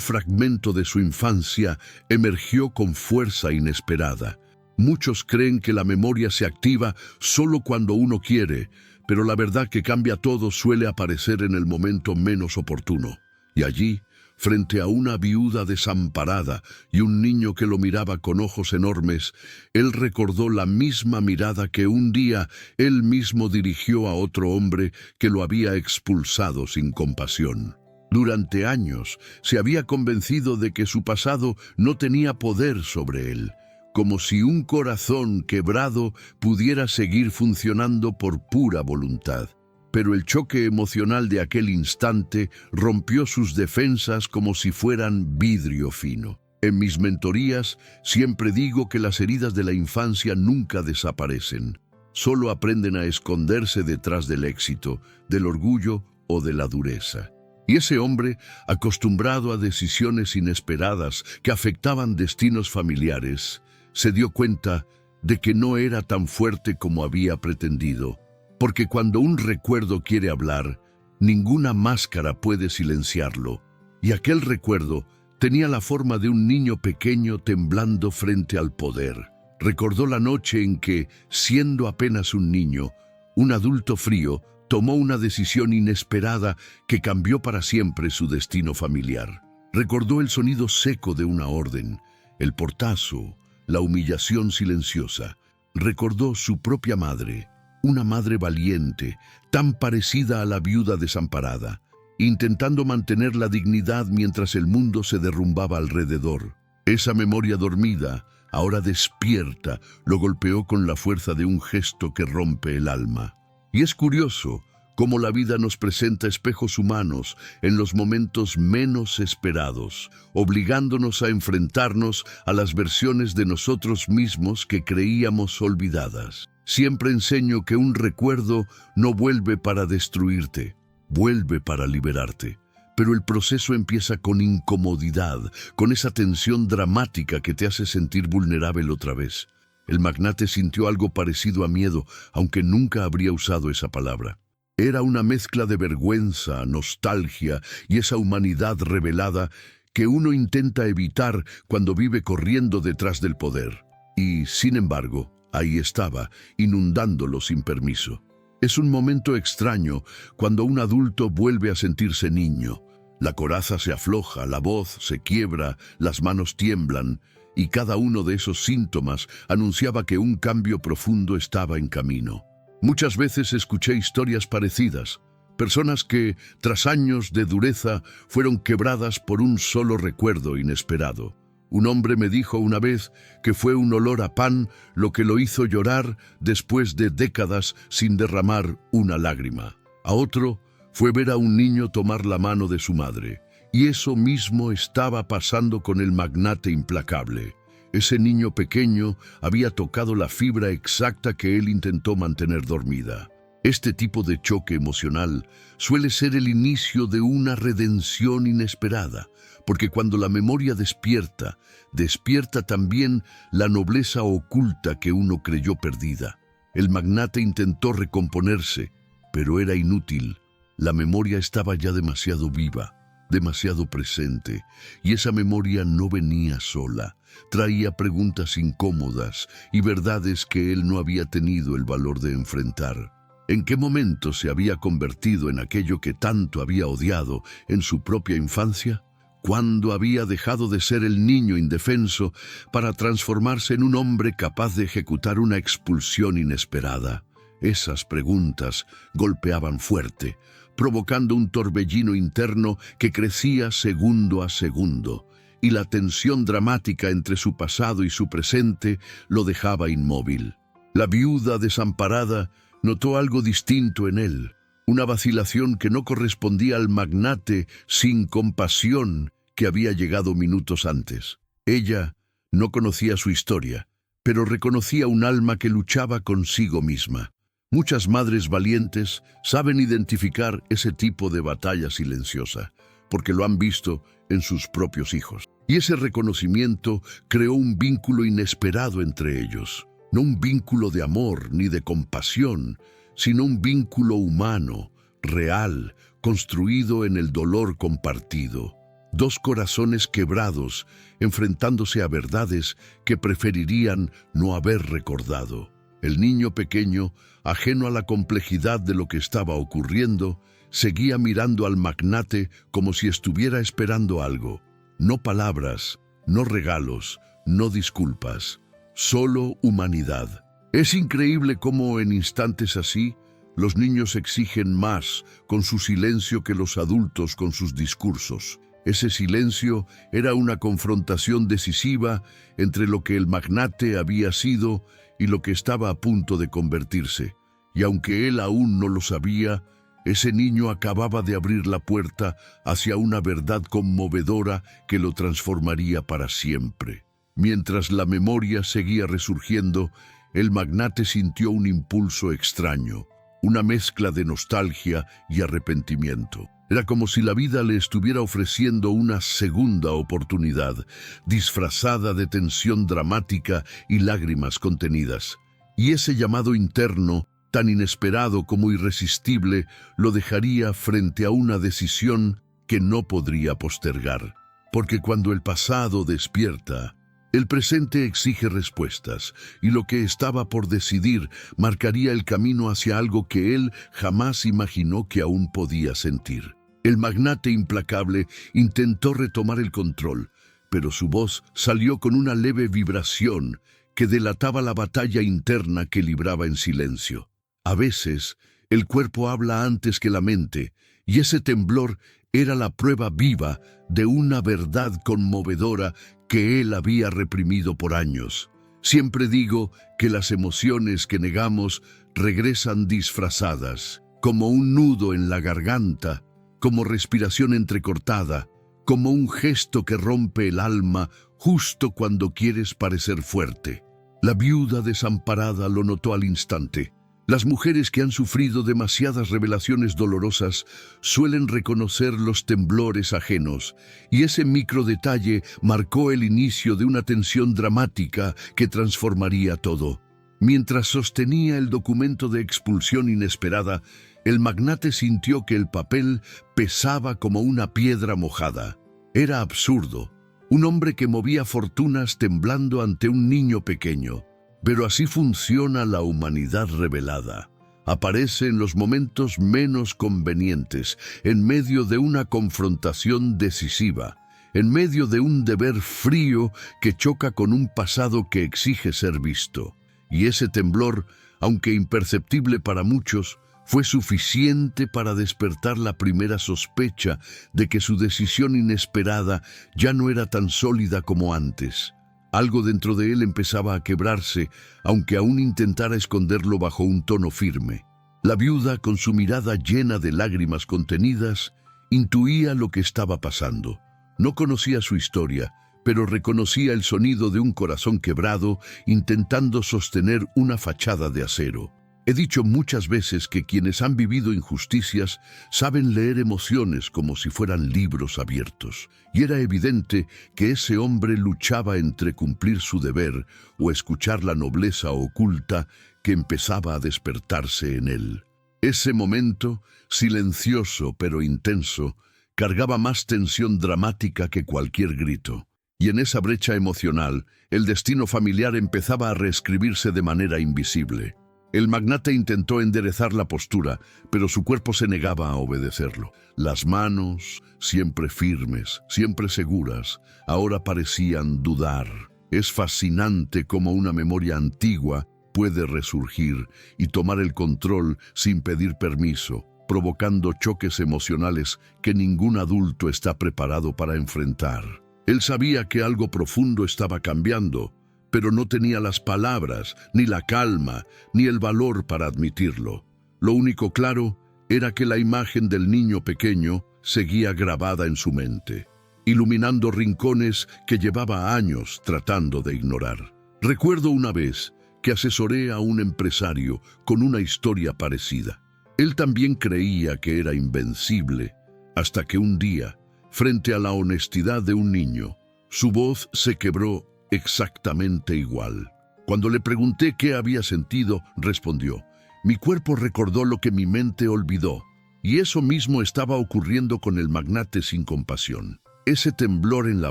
Speaker 1: fragmento de su infancia emergió con fuerza inesperada. Muchos creen que la memoria se activa solo cuando uno quiere, pero la verdad que cambia todo suele aparecer en el momento menos oportuno. Y allí, frente a una viuda desamparada y un niño que lo miraba con ojos enormes, él recordó la misma mirada que un día él mismo dirigió a otro hombre que lo había expulsado sin compasión. Durante años se había convencido de que su pasado no tenía poder sobre él, como si un corazón quebrado pudiera seguir funcionando por pura voluntad. Pero el choque emocional de aquel instante rompió sus defensas como si fueran vidrio fino. En mis mentorías siempre digo que las heridas de la infancia nunca desaparecen. Solo aprenden a esconderse detrás del éxito, del orgullo o de la dureza. Y ese hombre, acostumbrado a decisiones inesperadas que afectaban destinos familiares, se dio cuenta de que no era tan fuerte como había pretendido. Porque cuando un recuerdo quiere hablar, ninguna máscara puede silenciarlo. Y aquel recuerdo tenía la forma de un niño pequeño temblando frente al poder. Recordó la noche en que, siendo apenas un niño, un adulto frío tomó una decisión inesperada que cambió para siempre su destino familiar. Recordó el sonido seco de una orden, el portazo, la humillación silenciosa. Recordó su propia madre, una madre valiente, tan parecida a la viuda desamparada, intentando mantener la dignidad mientras el mundo se derrumbaba alrededor. Esa memoria dormida, ahora despierta, lo golpeó con la fuerza de un gesto que rompe el alma. Y es curioso cómo la vida nos presenta espejos humanos en los momentos menos esperados, obligándonos a enfrentarnos a las versiones de nosotros mismos que creíamos olvidadas. Siempre enseño que un recuerdo no vuelve para destruirte, vuelve para liberarte. Pero el proceso empieza con incomodidad, con esa tensión dramática que te hace sentir vulnerable otra vez. El magnate sintió algo parecido a miedo, aunque nunca habría usado esa palabra. Era una mezcla de vergüenza, nostalgia y esa humanidad revelada que uno intenta evitar cuando vive corriendo detrás del poder. Y, sin embargo, ahí estaba, inundándolo sin permiso. Es un momento extraño cuando un adulto vuelve a sentirse niño. La coraza se afloja, la voz se quiebra, las manos tiemblan, y cada uno de esos síntomas anunciaba que un cambio profundo estaba en camino. Muchas veces escuché historias parecidas, personas que, tras años de dureza, fueron quebradas por un solo recuerdo inesperado. Un hombre me dijo una vez que fue un olor a pan lo que lo hizo llorar después de décadas sin derramar una lágrima. A otro fue ver a un niño tomar la mano de su madre. Y eso mismo estaba pasando con el magnate implacable. Ese niño pequeño había tocado la fibra exacta que él intentó mantener dormida. Este tipo de choque emocional suele ser el inicio de una redención inesperada, porque cuando la memoria despierta, despierta también la nobleza oculta que uno creyó perdida. El magnate intentó recomponerse, pero era inútil. La memoria estaba ya demasiado viva, demasiado presente, y esa memoria no venía sola. Traía preguntas incómodas y verdades que él no había tenido el valor de enfrentar. ¿En qué momento se había convertido en aquello que tanto había odiado en su propia infancia? ¿Cuándo había dejado de ser el niño indefenso para transformarse en un hombre capaz de ejecutar una expulsión inesperada? Esas preguntas golpeaban fuerte, provocando un torbellino interno que crecía segundo a segundo, y la tensión dramática entre su pasado y su presente lo dejaba inmóvil. La viuda desamparada notó algo distinto en él, una vacilación que no correspondía al magnate sin compasión que había llegado minutos antes. Ella no conocía su historia, pero reconocía un alma que luchaba consigo misma. Muchas madres valientes saben identificar ese tipo de batalla silenciosa, porque lo han visto en sus propios hijos. Y ese reconocimiento creó un vínculo inesperado entre ellos. No un vínculo de amor ni de compasión, sino un vínculo humano, real, construido en el dolor compartido. Dos corazones quebrados, enfrentándose a verdades que preferirían no haber recordado. El niño pequeño, ajeno a la complejidad de lo que estaba ocurriendo, seguía mirando al magnate como si estuviera esperando algo. No palabras, no regalos, no disculpas, solo humanidad. Es increíble cómo en instantes así, los niños exigen más con su silencio que los adultos con sus discursos. Ese silencio era una confrontación decisiva entre lo que el magnate había sido y lo que estaba a punto de convertirse. Y aunque él aún no lo sabía, ese niño acababa de abrir la puerta hacia una verdad conmovedora que lo transformaría para siempre. Mientras la memoria seguía resurgiendo, el magnate sintió un impulso extraño, una mezcla de nostalgia y arrepentimiento. Era como si la vida le estuviera ofreciendo una segunda oportunidad, disfrazada de tensión dramática y lágrimas contenidas. Y ese llamado interno, tan inesperado como irresistible, lo dejaría frente a una decisión que no podría postergar. Porque cuando el pasado despierta, el presente exige respuestas, y lo que estaba por decidir marcaría el camino hacia algo que él jamás imaginó que aún podía sentir. El magnate implacable intentó retomar el control, pero su voz salió con una leve vibración que delataba la batalla interna que libraba en silencio. A veces, el cuerpo habla antes que la mente, y ese temblor era la prueba viva de una verdad conmovedora que él había reprimido por años. Siempre digo que las emociones que negamos regresan disfrazadas, como un nudo en la garganta, como respiración entrecortada, como un gesto que rompe el alma justo cuando quieres parecer fuerte. La viuda desamparada lo notó al instante. Las mujeres que han sufrido demasiadas revelaciones dolorosas suelen reconocer los temblores ajenos, y ese microdetalle marcó el inicio de una tensión dramática que transformaría todo. Mientras sostenía el documento de expulsión inesperada, el magnate sintió que el papel pesaba como una piedra mojada. Era absurdo. Un hombre que movía fortunas temblando ante un niño pequeño. Pero así funciona la humanidad revelada. Aparece en los momentos menos convenientes, en medio de una confrontación decisiva, en medio de un deber frío que choca con un pasado que exige ser visto. Y ese temblor, aunque imperceptible para muchos, fue suficiente para despertar la primera sospecha de que su decisión inesperada ya no era tan sólida como antes. Algo dentro de él empezaba a quebrarse, aunque aún intentara esconderlo bajo un tono firme. La viuda, con su mirada llena de lágrimas contenidas, intuía lo que estaba pasando. No conocía su historia, pero reconocía el sonido de un corazón quebrado intentando sostener una fachada de acero. He dicho muchas veces que quienes han vivido injusticias saben leer emociones como si fueran libros abiertos, y era evidente que ese hombre luchaba entre cumplir su deber o escuchar la nobleza oculta que empezaba a despertarse en él. Ese momento, silencioso pero intenso, cargaba más tensión dramática que cualquier grito. Y en esa brecha emocional, el destino familiar empezaba a reescribirse de manera invisible. El magnate intentó enderezar la postura, pero su cuerpo se negaba a obedecerlo. Las manos, siempre firmes, siempre seguras, ahora parecían dudar. Es fascinante cómo una memoria antigua puede resurgir y tomar el control sin pedir permiso, provocando choques emocionales que ningún adulto está preparado para enfrentar. Él sabía que algo profundo estaba cambiando, pero no tenía las palabras, ni la calma, ni el valor para admitirlo. Lo único claro era que la imagen del niño pequeño seguía grabada en su mente, iluminando rincones que llevaba años tratando de ignorar. Recuerdo una vez que asesoré a un empresario con una historia parecida. Él también creía que era invencible, hasta que un día, frente a la honestidad de un niño, su voz se quebró exactamente igual. Cuando le pregunté qué había sentido, respondió: mi cuerpo recordó lo que mi mente olvidó. Y eso mismo estaba ocurriendo con el magnate sin compasión. Ese temblor en la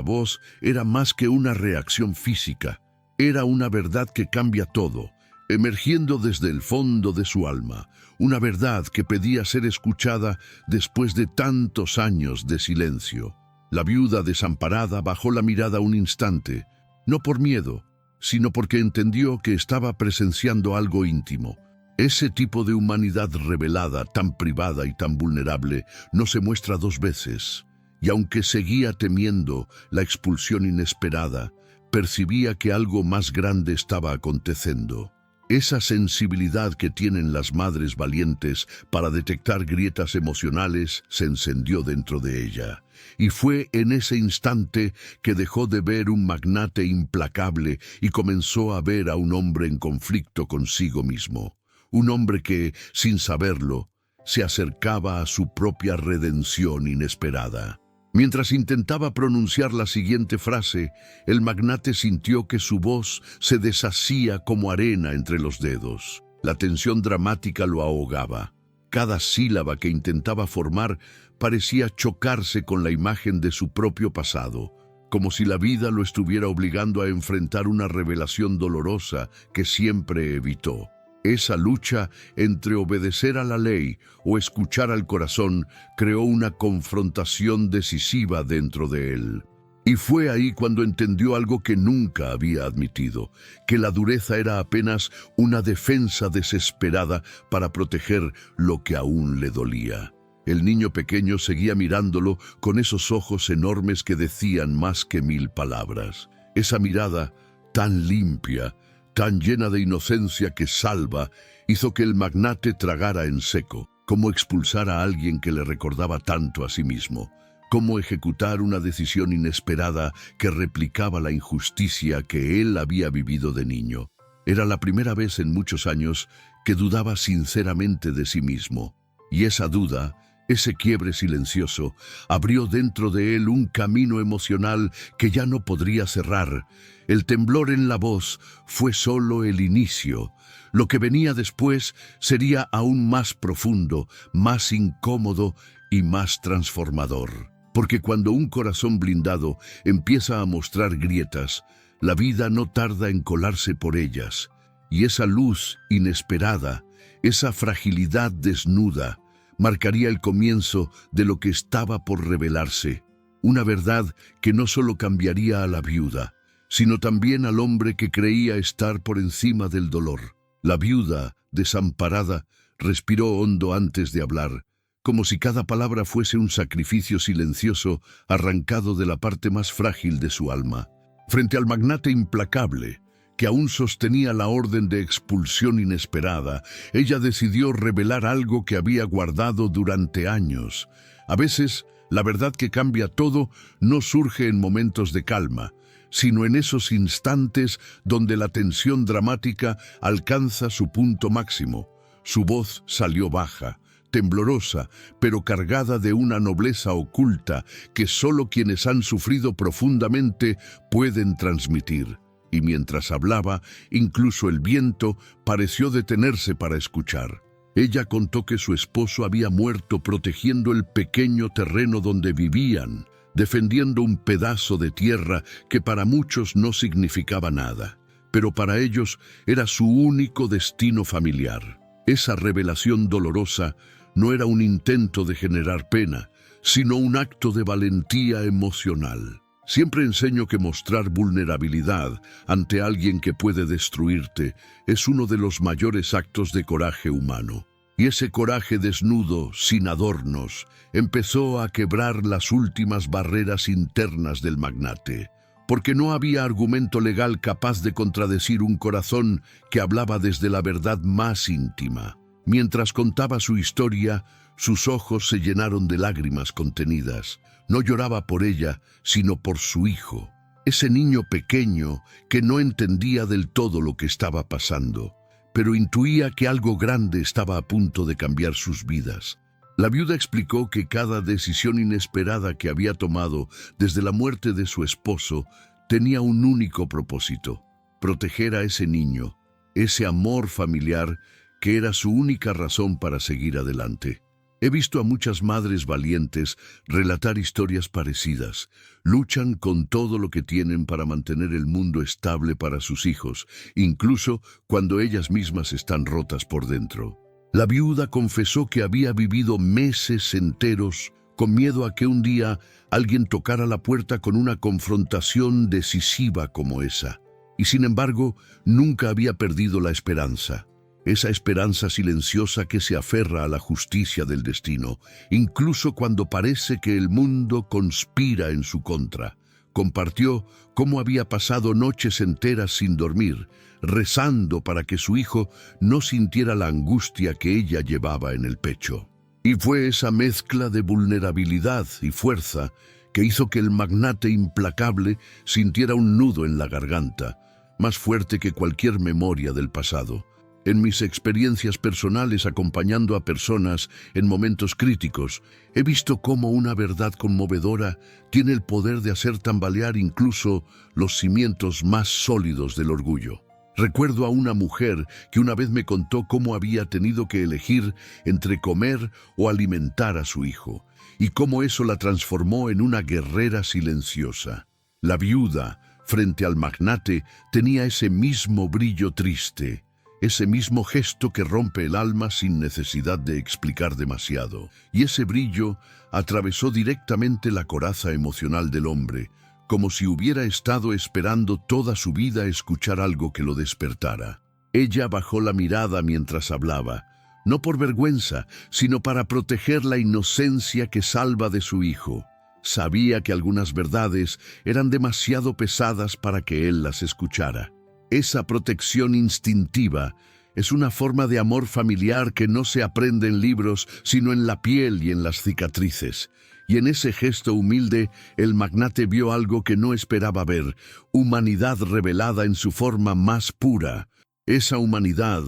Speaker 1: voz era más que una reacción física. Era una verdad que cambia todo, emergiendo desde el fondo de su alma, una verdad que pedía ser escuchada después de tantos años de silencio. La viuda desamparada bajó la mirada un instante, no por miedo, sino porque entendió que estaba presenciando algo íntimo. Ese tipo de humanidad revelada, tan privada y tan vulnerable, no se muestra dos veces. Y aunque seguía temiendo la expulsión inesperada, percibía que algo más grande estaba aconteciendo. Esa sensibilidad que tienen las madres valientes para detectar grietas emocionales se encendió dentro de ella. Y fue en ese instante que dejó de ver un magnate implacable y comenzó a ver a un hombre en conflicto consigo mismo. Un hombre que, sin saberlo, se acercaba a su propia redención inesperada. Mientras intentaba pronunciar la siguiente frase, el magnate sintió que su voz se deshacía como arena entre los dedos. La tensión dramática lo ahogaba. Cada sílaba que intentaba formar parecía chocarse con la imagen de su propio pasado, como si la vida lo estuviera obligando a enfrentar una revelación dolorosa que siempre evitó. Esa lucha entre obedecer a la ley o escuchar al corazón creó una confrontación decisiva dentro de él. Y fue ahí cuando entendió algo que nunca había admitido, que la dureza era apenas una defensa desesperada para proteger lo que aún le dolía. El niño pequeño seguía mirándolo con esos ojos enormes que decían más que 1000 palabras. Esa mirada tan limpia, tan llena de inocencia que salva, hizo que el magnate tragara en seco, como expulsar a alguien que le recordaba tanto a sí mismo, como ejecutar una decisión inesperada que replicaba la injusticia que él había vivido de niño. Era la primera vez en muchos años que dudaba sinceramente de sí mismo, y esa duda, ese quiebre silencioso, abrió dentro de él un camino emocional que ya no podría cerrar. El temblor en la voz fue solo el inicio. Lo que venía después sería aún más profundo, más incómodo y más transformador. Porque cuando un corazón blindado empieza a mostrar grietas, la vida no tarda en colarse por ellas. Y esa luz inesperada, esa fragilidad desnuda, marcaría el comienzo de lo que estaba por revelarse. Una verdad que no solo cambiaría a la viuda, sino también al hombre que creía estar por encima del dolor. La viuda, desamparada, respiró hondo antes de hablar, como si cada palabra fuese un sacrificio silencioso arrancado de la parte más frágil de su alma. Frente al magnate implacable, que aún sostenía la orden de expulsión inesperada, ella decidió revelar algo que había guardado durante años. A veces, la verdad que cambia todo no surge en momentos de calma, sino en esos instantes donde la tensión dramática alcanza su punto máximo. Su voz salió baja, temblorosa, pero cargada de una nobleza oculta que solo quienes han sufrido profundamente pueden transmitir. Y mientras hablaba, incluso el viento pareció detenerse para escuchar. Ella contó que su esposo había muerto protegiendo el pequeño terreno donde vivían, defendiendo un pedazo de tierra que para muchos no significaba nada, pero para ellos era su único destino familiar. Esa revelación dolorosa no era un intento de generar pena, sino un acto de valentía emocional. Siempre enseño que mostrar vulnerabilidad ante alguien que puede destruirte es uno de los mayores actos de coraje humano. Y ese coraje desnudo, sin adornos, empezó a quebrar las últimas barreras internas del magnate, porque no había argumento legal capaz de contradecir un corazón que hablaba desde la verdad más íntima. Mientras contaba su historia, sus ojos se llenaron de lágrimas contenidas. No lloraba por ella, sino por su hijo, ese niño pequeño que no entendía del todo lo que estaba pasando, pero intuía que algo grande estaba a punto de cambiar sus vidas. La viuda explicó que cada decisión inesperada que había tomado desde la muerte de su esposo tenía un único propósito: proteger a ese niño, ese amor familiar que era su única razón para seguir adelante. He visto a muchas madres valientes relatar historias parecidas. Luchan con todo lo que tienen para mantener el mundo estable para sus hijos, incluso cuando ellas mismas están rotas por dentro. La viuda confesó que había vivido meses enteros con miedo a que un día alguien tocara la puerta con una confrontación decisiva como esa. Y sin embargo, nunca había perdido la esperanza. Esa esperanza silenciosa que se aferra a la justicia del destino, incluso cuando parece que el mundo conspira en su contra. Compartió cómo había pasado noches enteras sin dormir, rezando para que su hijo no sintiera la angustia que ella llevaba en el pecho. Y fue esa mezcla de vulnerabilidad y fuerza que hizo que el magnate implacable sintiera un nudo en la garganta, más fuerte que cualquier memoria del pasado. En mis experiencias personales acompañando a personas en momentos críticos, he visto cómo una verdad conmovedora tiene el poder de hacer tambalear incluso los cimientos más sólidos del orgullo. Recuerdo a una mujer que una vez me contó cómo había tenido que elegir entre comer o alimentar a su hijo, y cómo eso la transformó en una guerrera silenciosa. La viuda, frente al magnate, tenía ese mismo brillo triste, ese mismo gesto que rompe el alma sin necesidad de explicar demasiado. Y ese brillo atravesó directamente la coraza emocional del hombre, como si hubiera estado esperando toda su vida escuchar algo que lo despertara. Ella bajó la mirada mientras hablaba, no por vergüenza, sino para proteger la inocencia que salva de su hijo. Sabía que algunas verdades eran demasiado pesadas para que él las escuchara. Esa protección instintiva es una forma de amor familiar que no se aprende en libros, sino en la piel y en las cicatrices. Y en ese gesto humilde, el magnate vio algo que no esperaba ver: humanidad revelada en su forma más pura. Esa humanidad,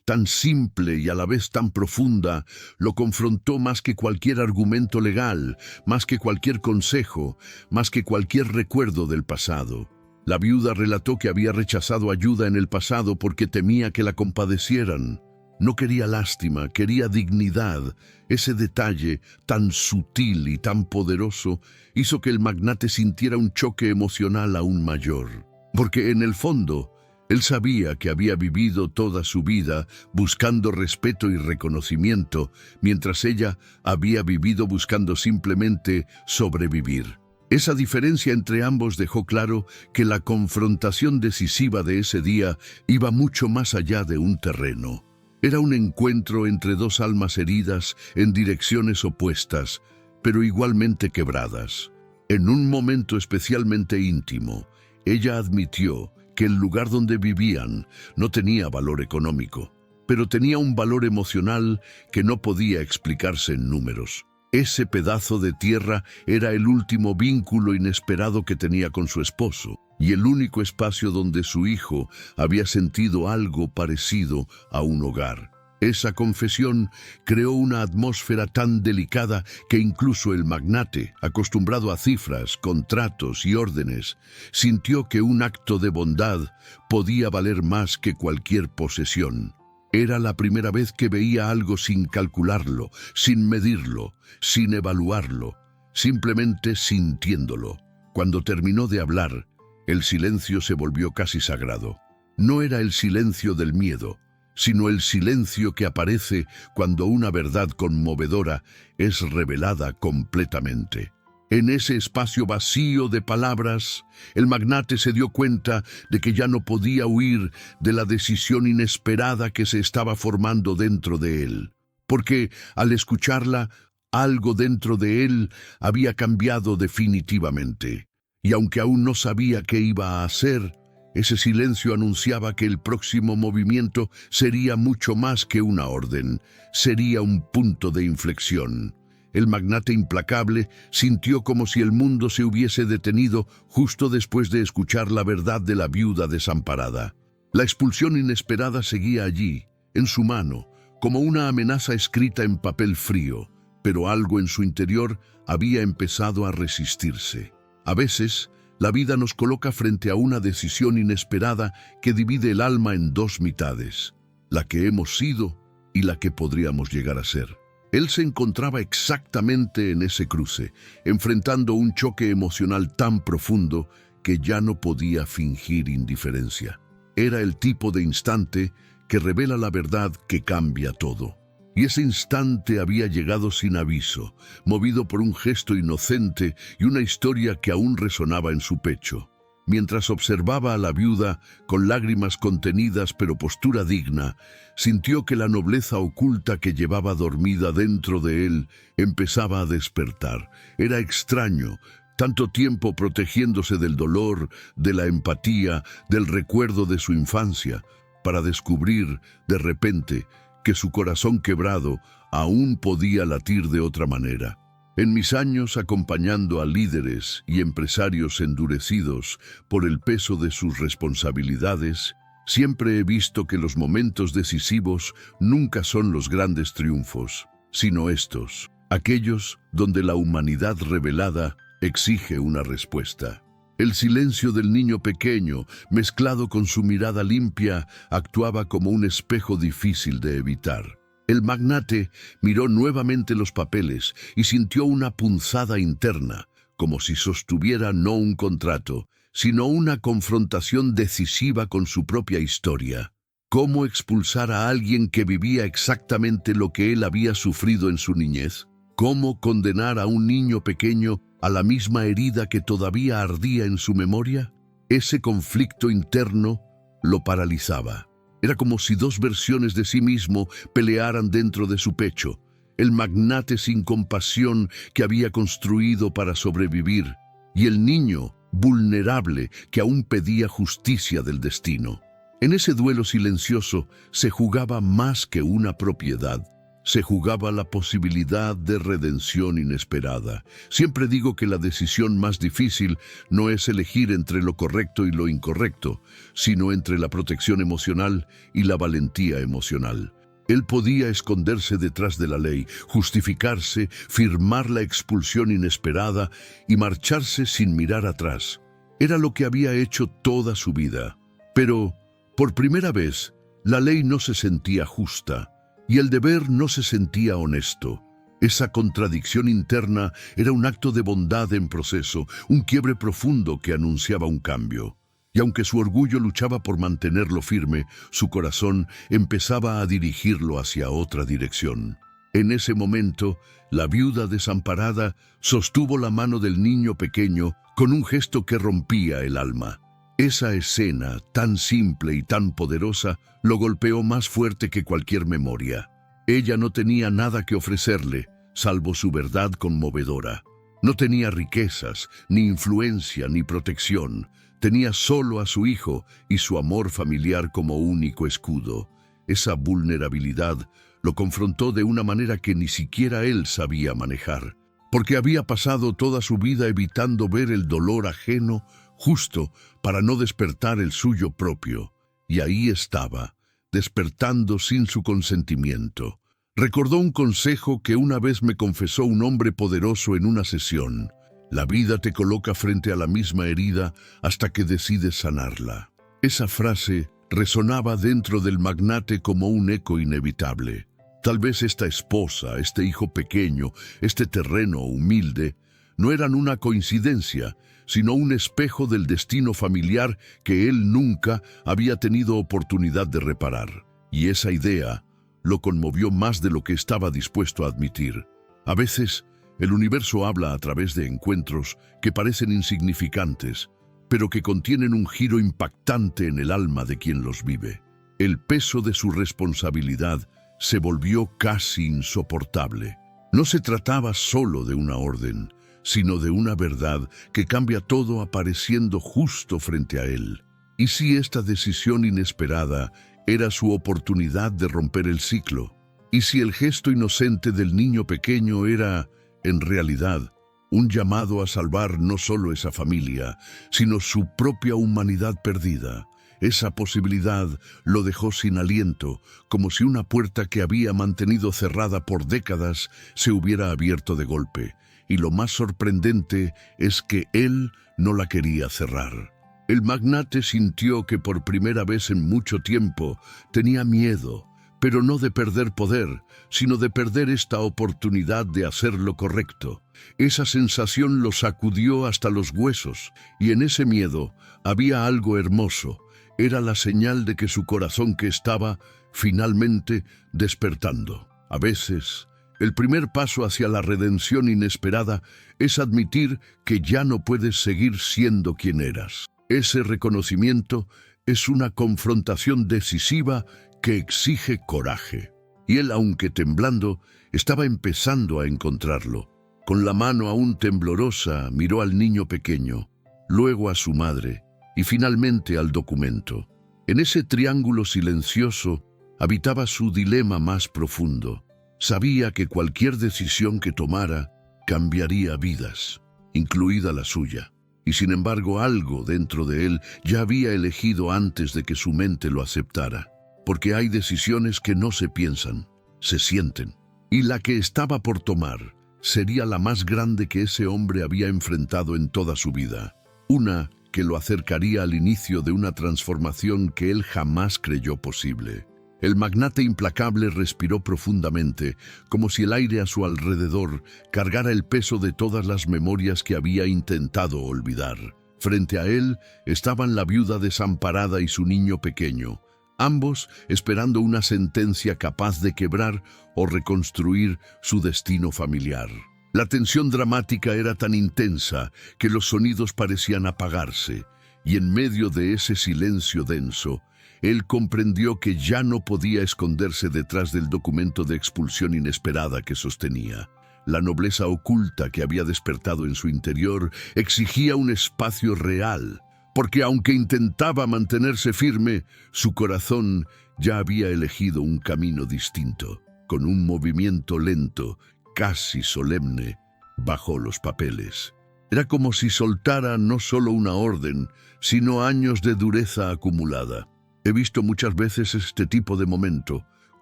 Speaker 1: tan simple y a la vez tan profunda, lo confrontó más que cualquier argumento legal, más que cualquier consejo, más que cualquier recuerdo del pasado. La viuda relató que había rechazado ayuda en el pasado porque temía que la compadecieran. No quería lástima, quería dignidad. Ese detalle, tan sutil y tan poderoso, hizo que el magnate sintiera un choque emocional aún mayor. Porque en el fondo, él sabía que había vivido toda su vida buscando respeto y reconocimiento, mientras ella había vivido buscando simplemente sobrevivir. Esa diferencia entre ambos dejó claro que la confrontación decisiva de ese día iba mucho más allá de un terreno. Era un encuentro entre dos almas heridas en direcciones opuestas, pero igualmente quebradas. En un momento especialmente íntimo, ella admitió que el lugar donde vivían no tenía valor económico, pero tenía un valor emocional que no podía explicarse en números. Ese pedazo de tierra era el último vínculo inesperado que tenía con su esposo, y el único espacio donde su hijo había sentido algo parecido a un hogar. Esa confesión creó una atmósfera tan delicada que incluso el magnate, acostumbrado a cifras, contratos y órdenes, sintió que un acto de bondad podía valer más que cualquier posesión. Era la primera vez que veía algo sin calcularlo, sin medirlo, sin evaluarlo, simplemente sintiéndolo. Cuando terminó de hablar, el silencio se volvió casi sagrado. No era el silencio del miedo, sino el silencio que aparece cuando una verdad conmovedora es revelada completamente. En ese espacio vacío de palabras, el magnate se dio cuenta de que ya no podía huir de la decisión inesperada que se estaba formando dentro de él, porque al escucharla, algo dentro de él había cambiado definitivamente. Y aunque aún no sabía qué iba a hacer, ese silencio anunciaba que el próximo movimiento sería mucho más que una orden, sería un punto de inflexión. El magnate implacable sintió como si el mundo se hubiese detenido justo después de escuchar la verdad de la viuda desamparada. La expulsión inesperada seguía allí, en su mano, como una amenaza escrita en papel frío, pero algo en su interior había empezado a resistirse. A veces, la vida nos coloca frente a una decisión inesperada que divide el alma en dos mitades, la que hemos sido y la que podríamos llegar a ser. Él se encontraba exactamente en ese cruce, enfrentando un choque emocional tan profundo que ya no podía fingir indiferencia. Era el tipo de instante que revela la verdad que cambia todo. Y ese instante había llegado sin aviso, movido por un gesto inocente y una historia que aún resonaba en su pecho. Mientras observaba a la viuda, con lágrimas contenidas pero postura digna, sintió que la nobleza oculta que llevaba dormida dentro de él empezaba a despertar. Era extraño, tanto tiempo protegiéndose del dolor, de la empatía, del recuerdo de su infancia, para descubrir, de repente, que su corazón quebrado aún podía latir de otra manera. En mis años acompañando a líderes y empresarios endurecidos por el peso de sus responsabilidades, siempre he visto que los momentos decisivos nunca son los grandes triunfos, sino estos, aquellos donde la humanidad revelada exige una respuesta. El silencio del niño pequeño, mezclado con su mirada limpia, actuaba como un espejo difícil de evitar. El magnate miró nuevamente los papeles y sintió una punzada interna, como si sostuviera no un contrato, sino una confrontación decisiva con su propia historia. ¿Cómo expulsar a alguien que vivía exactamente lo que él había sufrido en su niñez? ¿Cómo condenar a un niño pequeño a la misma herida que todavía ardía en su memoria? Ese conflicto interno lo paralizaba. Era como si dos versiones de sí mismo pelearan dentro de su pecho. El magnate sin compasión que había construido para sobrevivir, y el niño vulnerable que aún pedía justicia del destino. En ese duelo silencioso se jugaba más que una propiedad. Se jugaba la posibilidad de redención inesperada. Siempre digo que la decisión más difícil no es elegir entre lo correcto y lo incorrecto, sino entre la protección emocional y la valentía emocional. Él podía esconderse detrás de la ley, justificarse, firmar la expulsión inesperada y marcharse sin mirar atrás. Era lo que había hecho toda su vida. Pero, por primera vez, la ley no se sentía justa. Y el deber no se sentía honesto. Esa contradicción interna era un acto de bondad en proceso, un quiebre profundo que anunciaba un cambio. Y aunque su orgullo luchaba por mantenerlo firme, su corazón empezaba a dirigirlo hacia otra dirección. En ese momento, la viuda desamparada sostuvo la mano del niño pequeño con un gesto que rompía el alma. Esa escena, tan simple y tan poderosa, lo golpeó más fuerte que cualquier memoria. Ella no tenía nada que ofrecerle, salvo su verdad conmovedora. No tenía riquezas, ni influencia, ni protección. Tenía solo a su hijo y su amor familiar como único escudo. Esa vulnerabilidad lo confrontó de una manera que ni siquiera él sabía manejar, porque había pasado toda su vida evitando ver el dolor ajeno justo para no despertar el suyo propio. Y ahí estaba, despertando sin su consentimiento. Recordó un consejo que una vez me confesó un hombre poderoso en una sesión. La vida te coloca frente a la misma herida hasta que decides sanarla. Esa frase resonaba dentro del magnate como un eco inevitable. Tal vez esta esposa, este hijo pequeño, este terreno humilde, no eran una coincidencia, sino un espejo del destino familiar que él nunca había tenido oportunidad de reparar. Y esa idea lo conmovió más de lo que estaba dispuesto a admitir. A veces, el universo habla a través de encuentros que parecen insignificantes, pero que contienen un giro impactante en el alma de quien los vive. El peso de su responsabilidad se volvió casi insoportable. No se trataba solo de una orden, sino de una verdad que cambia todo apareciendo justo frente a él. ¿Y si esta decisión inesperada era su oportunidad de romper el ciclo? ¿Y si el gesto inocente del niño pequeño era, en realidad, un llamado a salvar no solo esa familia, sino su propia humanidad perdida? Esa posibilidad lo dejó sin aliento, como si una puerta que había mantenido cerrada por décadas se hubiera abierto de golpe. Y lo más sorprendente es que él no la quería cerrar. El magnate sintió que por primera vez en mucho tiempo tenía miedo, pero no de perder poder, sino de perder esta oportunidad de hacer lo correcto. Esa sensación lo sacudió hasta los huesos, y en ese miedo había algo hermoso. Era la señal de que su corazón que estaba finalmente despertando. A veces, el primer paso hacia la redención inesperada es admitir que ya no puedes seguir siendo quien eras. Ese reconocimiento es una confrontación decisiva que exige coraje. Y él, aunque temblando, estaba empezando a encontrarlo. Con la mano aún temblorosa, miró al niño pequeño, luego a su madre y finalmente al documento. En ese triángulo silencioso habitaba su dilema más profundo. Sabía que cualquier decisión que tomara cambiaría vidas, incluida la suya. Y sin embargo algo dentro de él ya había elegido antes de que su mente lo aceptara. Porque hay decisiones que no se piensan, se sienten. Y la que estaba por tomar sería la más grande que ese hombre había enfrentado en toda su vida. Una que lo acercaría al inicio de una transformación que él jamás creyó posible. El magnate implacable respiró profundamente, como si el aire a su alrededor cargara el peso de todas las memorias que había intentado olvidar. Frente a él estaban la viuda desamparada y su niño pequeño, ambos esperando una sentencia capaz de quebrar o reconstruir su destino familiar. La tensión dramática era tan intensa que los sonidos parecían apagarse, y en medio de ese silencio denso, él comprendió que ya no podía esconderse detrás del documento de expulsión inesperada que sostenía. La nobleza oculta que había despertado en su interior exigía un espacio real, porque aunque intentaba mantenerse firme, su corazón ya había elegido un camino distinto. Con un movimiento lento, casi solemne, bajó los papeles. Era como si soltara no solo una orden, sino años de dureza acumulada. He visto muchas veces este tipo de momento,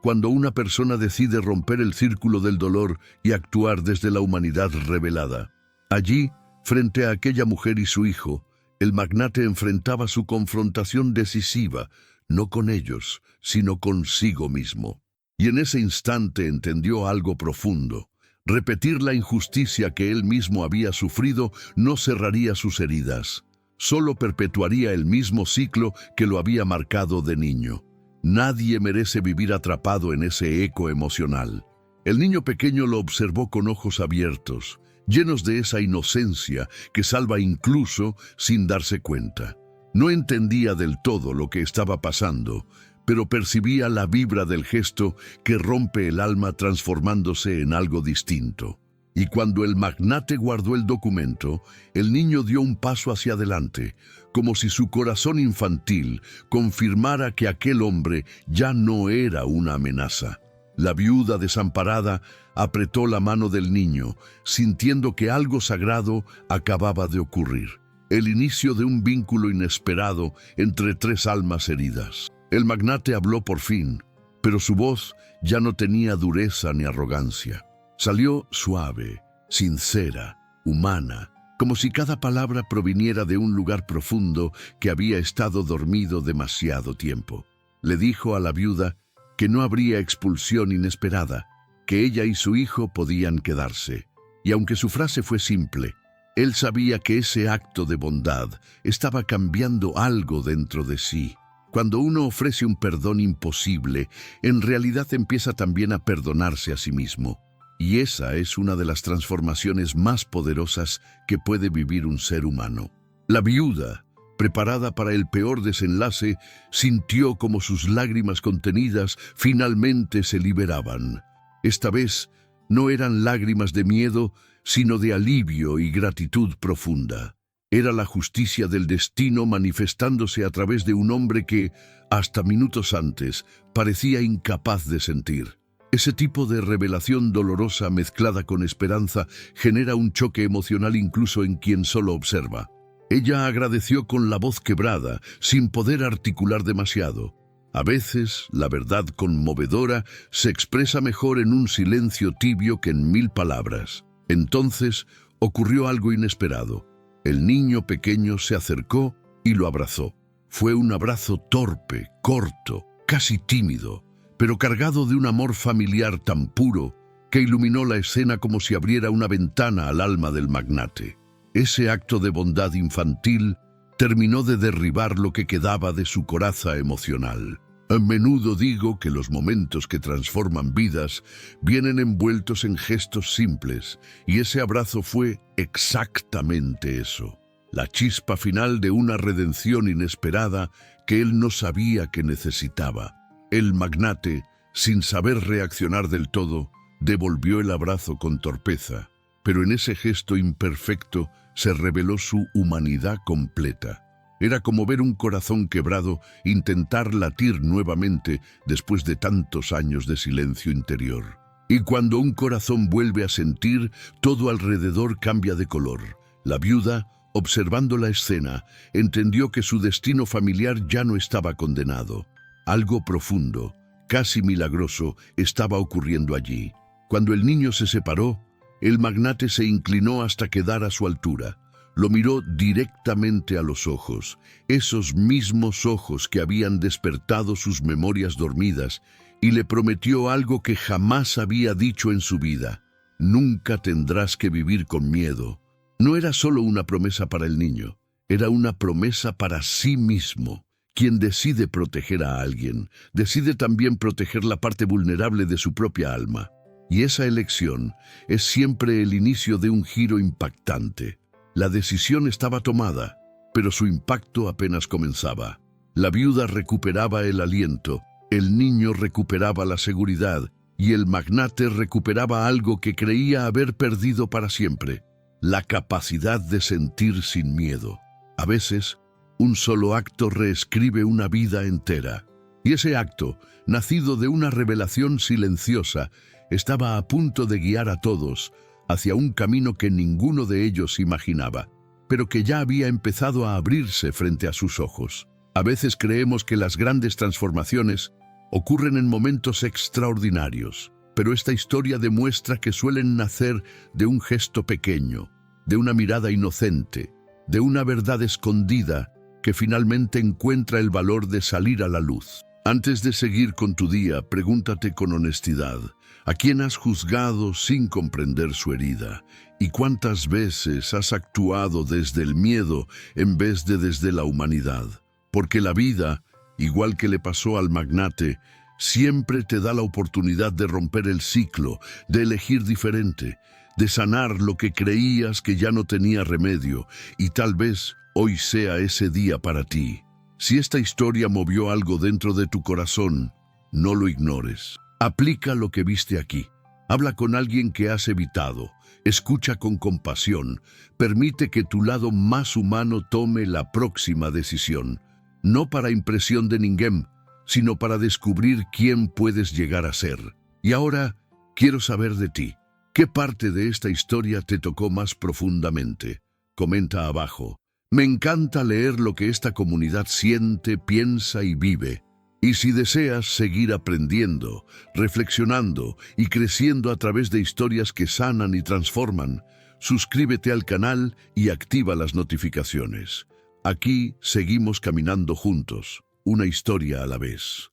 Speaker 1: cuando una persona decide romper el círculo del dolor y actuar desde la humanidad revelada. Allí, frente a aquella mujer y su hijo, el magnate enfrentaba su confrontación decisiva, no con ellos, sino consigo mismo. Y en ese instante entendió algo profundo. Repetir la injusticia que él mismo había sufrido no cerraría sus heridas. Solo perpetuaría el mismo ciclo que lo había marcado de niño. Nadie merece vivir atrapado en ese eco emocional. El niño pequeño lo observó con ojos abiertos, llenos de esa inocencia que salva incluso sin darse cuenta. No entendía del todo lo que estaba pasando, pero percibía la vibra del gesto que rompe el alma transformándose en algo distinto. Y cuando el magnate guardó el documento, el niño dio un paso hacia adelante, como si su corazón infantil confirmara que aquel hombre ya no era una amenaza. La viuda desamparada apretó la mano del niño, sintiendo que algo sagrado acababa de ocurrir. El inicio de un vínculo inesperado entre tres almas heridas. El magnate habló por fin, pero su voz ya no tenía dureza ni arrogancia. Salió suave, sincera, humana, como si cada palabra proviniera de un lugar profundo que había estado dormido demasiado tiempo. Le dijo a la viuda que no habría expulsión inesperada, que ella y su hijo podían quedarse. Y aunque su frase fue simple, él sabía que ese acto de bondad estaba cambiando algo dentro de sí. Cuando uno ofrece un perdón imposible, en realidad empieza también a perdonarse a sí mismo. Y esa es una de las transformaciones más poderosas que puede vivir un ser humano. La viuda, preparada para el peor desenlace, sintió como sus lágrimas contenidas finalmente se liberaban. Esta vez no eran lágrimas de miedo, sino de alivio y gratitud profunda. Era la justicia del destino manifestándose a través de un hombre que, hasta minutos antes, parecía incapaz de sentir. Ese tipo de revelación dolorosa mezclada con esperanza genera un choque emocional incluso en quien solo observa. Ella agradeció con la voz quebrada, sin poder articular demasiado. A veces, la verdad conmovedora se expresa mejor en un silencio tibio que en 1000 palabras. Entonces, ocurrió algo inesperado. El niño pequeño se acercó y lo abrazó. Fue un abrazo torpe, corto, casi tímido, pero cargado de un amor familiar tan puro que iluminó la escena como si abriera una ventana al alma del magnate. Ese acto de bondad infantil terminó de derribar lo que quedaba de su coraza emocional. A menudo digo que los momentos que transforman vidas vienen envueltos en gestos simples, y ese abrazo fue exactamente eso. La chispa final de una redención inesperada que él no sabía que necesitaba. El magnate, sin saber reaccionar del todo, devolvió el abrazo con torpeza, pero en ese gesto imperfecto se reveló su humanidad completa. Era como ver un corazón quebrado intentar latir nuevamente después de tantos años de silencio interior. Y cuando un corazón vuelve a sentir, todo alrededor cambia de color. La viuda, observando la escena, entendió que su destino familiar ya no estaba condenado. Algo profundo, casi milagroso, estaba ocurriendo allí. Cuando el niño se separó, el magnate se inclinó hasta quedar a su altura. Lo miró directamente a los ojos, esos mismos ojos que habían despertado sus memorias dormidas, y le prometió algo que jamás había dicho en su vida. Nunca tendrás que vivir con miedo. No era solo una promesa para el niño, era una promesa para sí mismo. Quien decide proteger a alguien, decide también proteger la parte vulnerable de su propia alma. Y esa elección es siempre el inicio de un giro impactante. La decisión estaba tomada, pero su impacto apenas comenzaba. La viuda recuperaba el aliento, el niño recuperaba la seguridad y el magnate recuperaba algo que creía haber perdido para siempre: la capacidad de sentir sin miedo. A veces, un solo acto reescribe una vida entera. Y ese acto, nacido de una revelación silenciosa, estaba a punto de guiar a todos hacia un camino que ninguno de ellos imaginaba, pero que ya había empezado a abrirse frente a sus ojos. A veces creemos que las grandes transformaciones ocurren en momentos extraordinarios, pero esta historia demuestra que suelen nacer de un gesto pequeño, de una mirada inocente, de una verdad escondida que finalmente encuentra el valor de salir a la luz. Antes de seguir con tu día, pregúntate con honestidad: ¿a quién has juzgado sin comprender su herida? ¿Y cuántas veces has actuado desde el miedo en vez de desde la humanidad? Porque la vida, igual que le pasó al magnate, siempre te da la oportunidad de romper el ciclo, de elegir diferente, de sanar lo que creías que ya no tenía remedio, y tal vez hoy sea ese día para ti. Si esta historia movió algo dentro de tu corazón, no lo ignores. Aplica lo que viste aquí. Habla con alguien que has evitado. Escucha con compasión. Permite que tu lado más humano tome la próxima decisión. No para impresión de ninguém, sino para descubrir quién puedes llegar a ser. Y ahora, quiero saber de ti. ¿Qué parte de esta historia te tocó más profundamente? Comenta abajo. Me encanta leer lo que esta comunidad siente, piensa y vive. Y si deseas seguir aprendiendo, reflexionando y creciendo a través de historias que sanan y transforman, suscríbete al canal y activa las notificaciones. Aquí seguimos caminando juntos, una historia a la vez.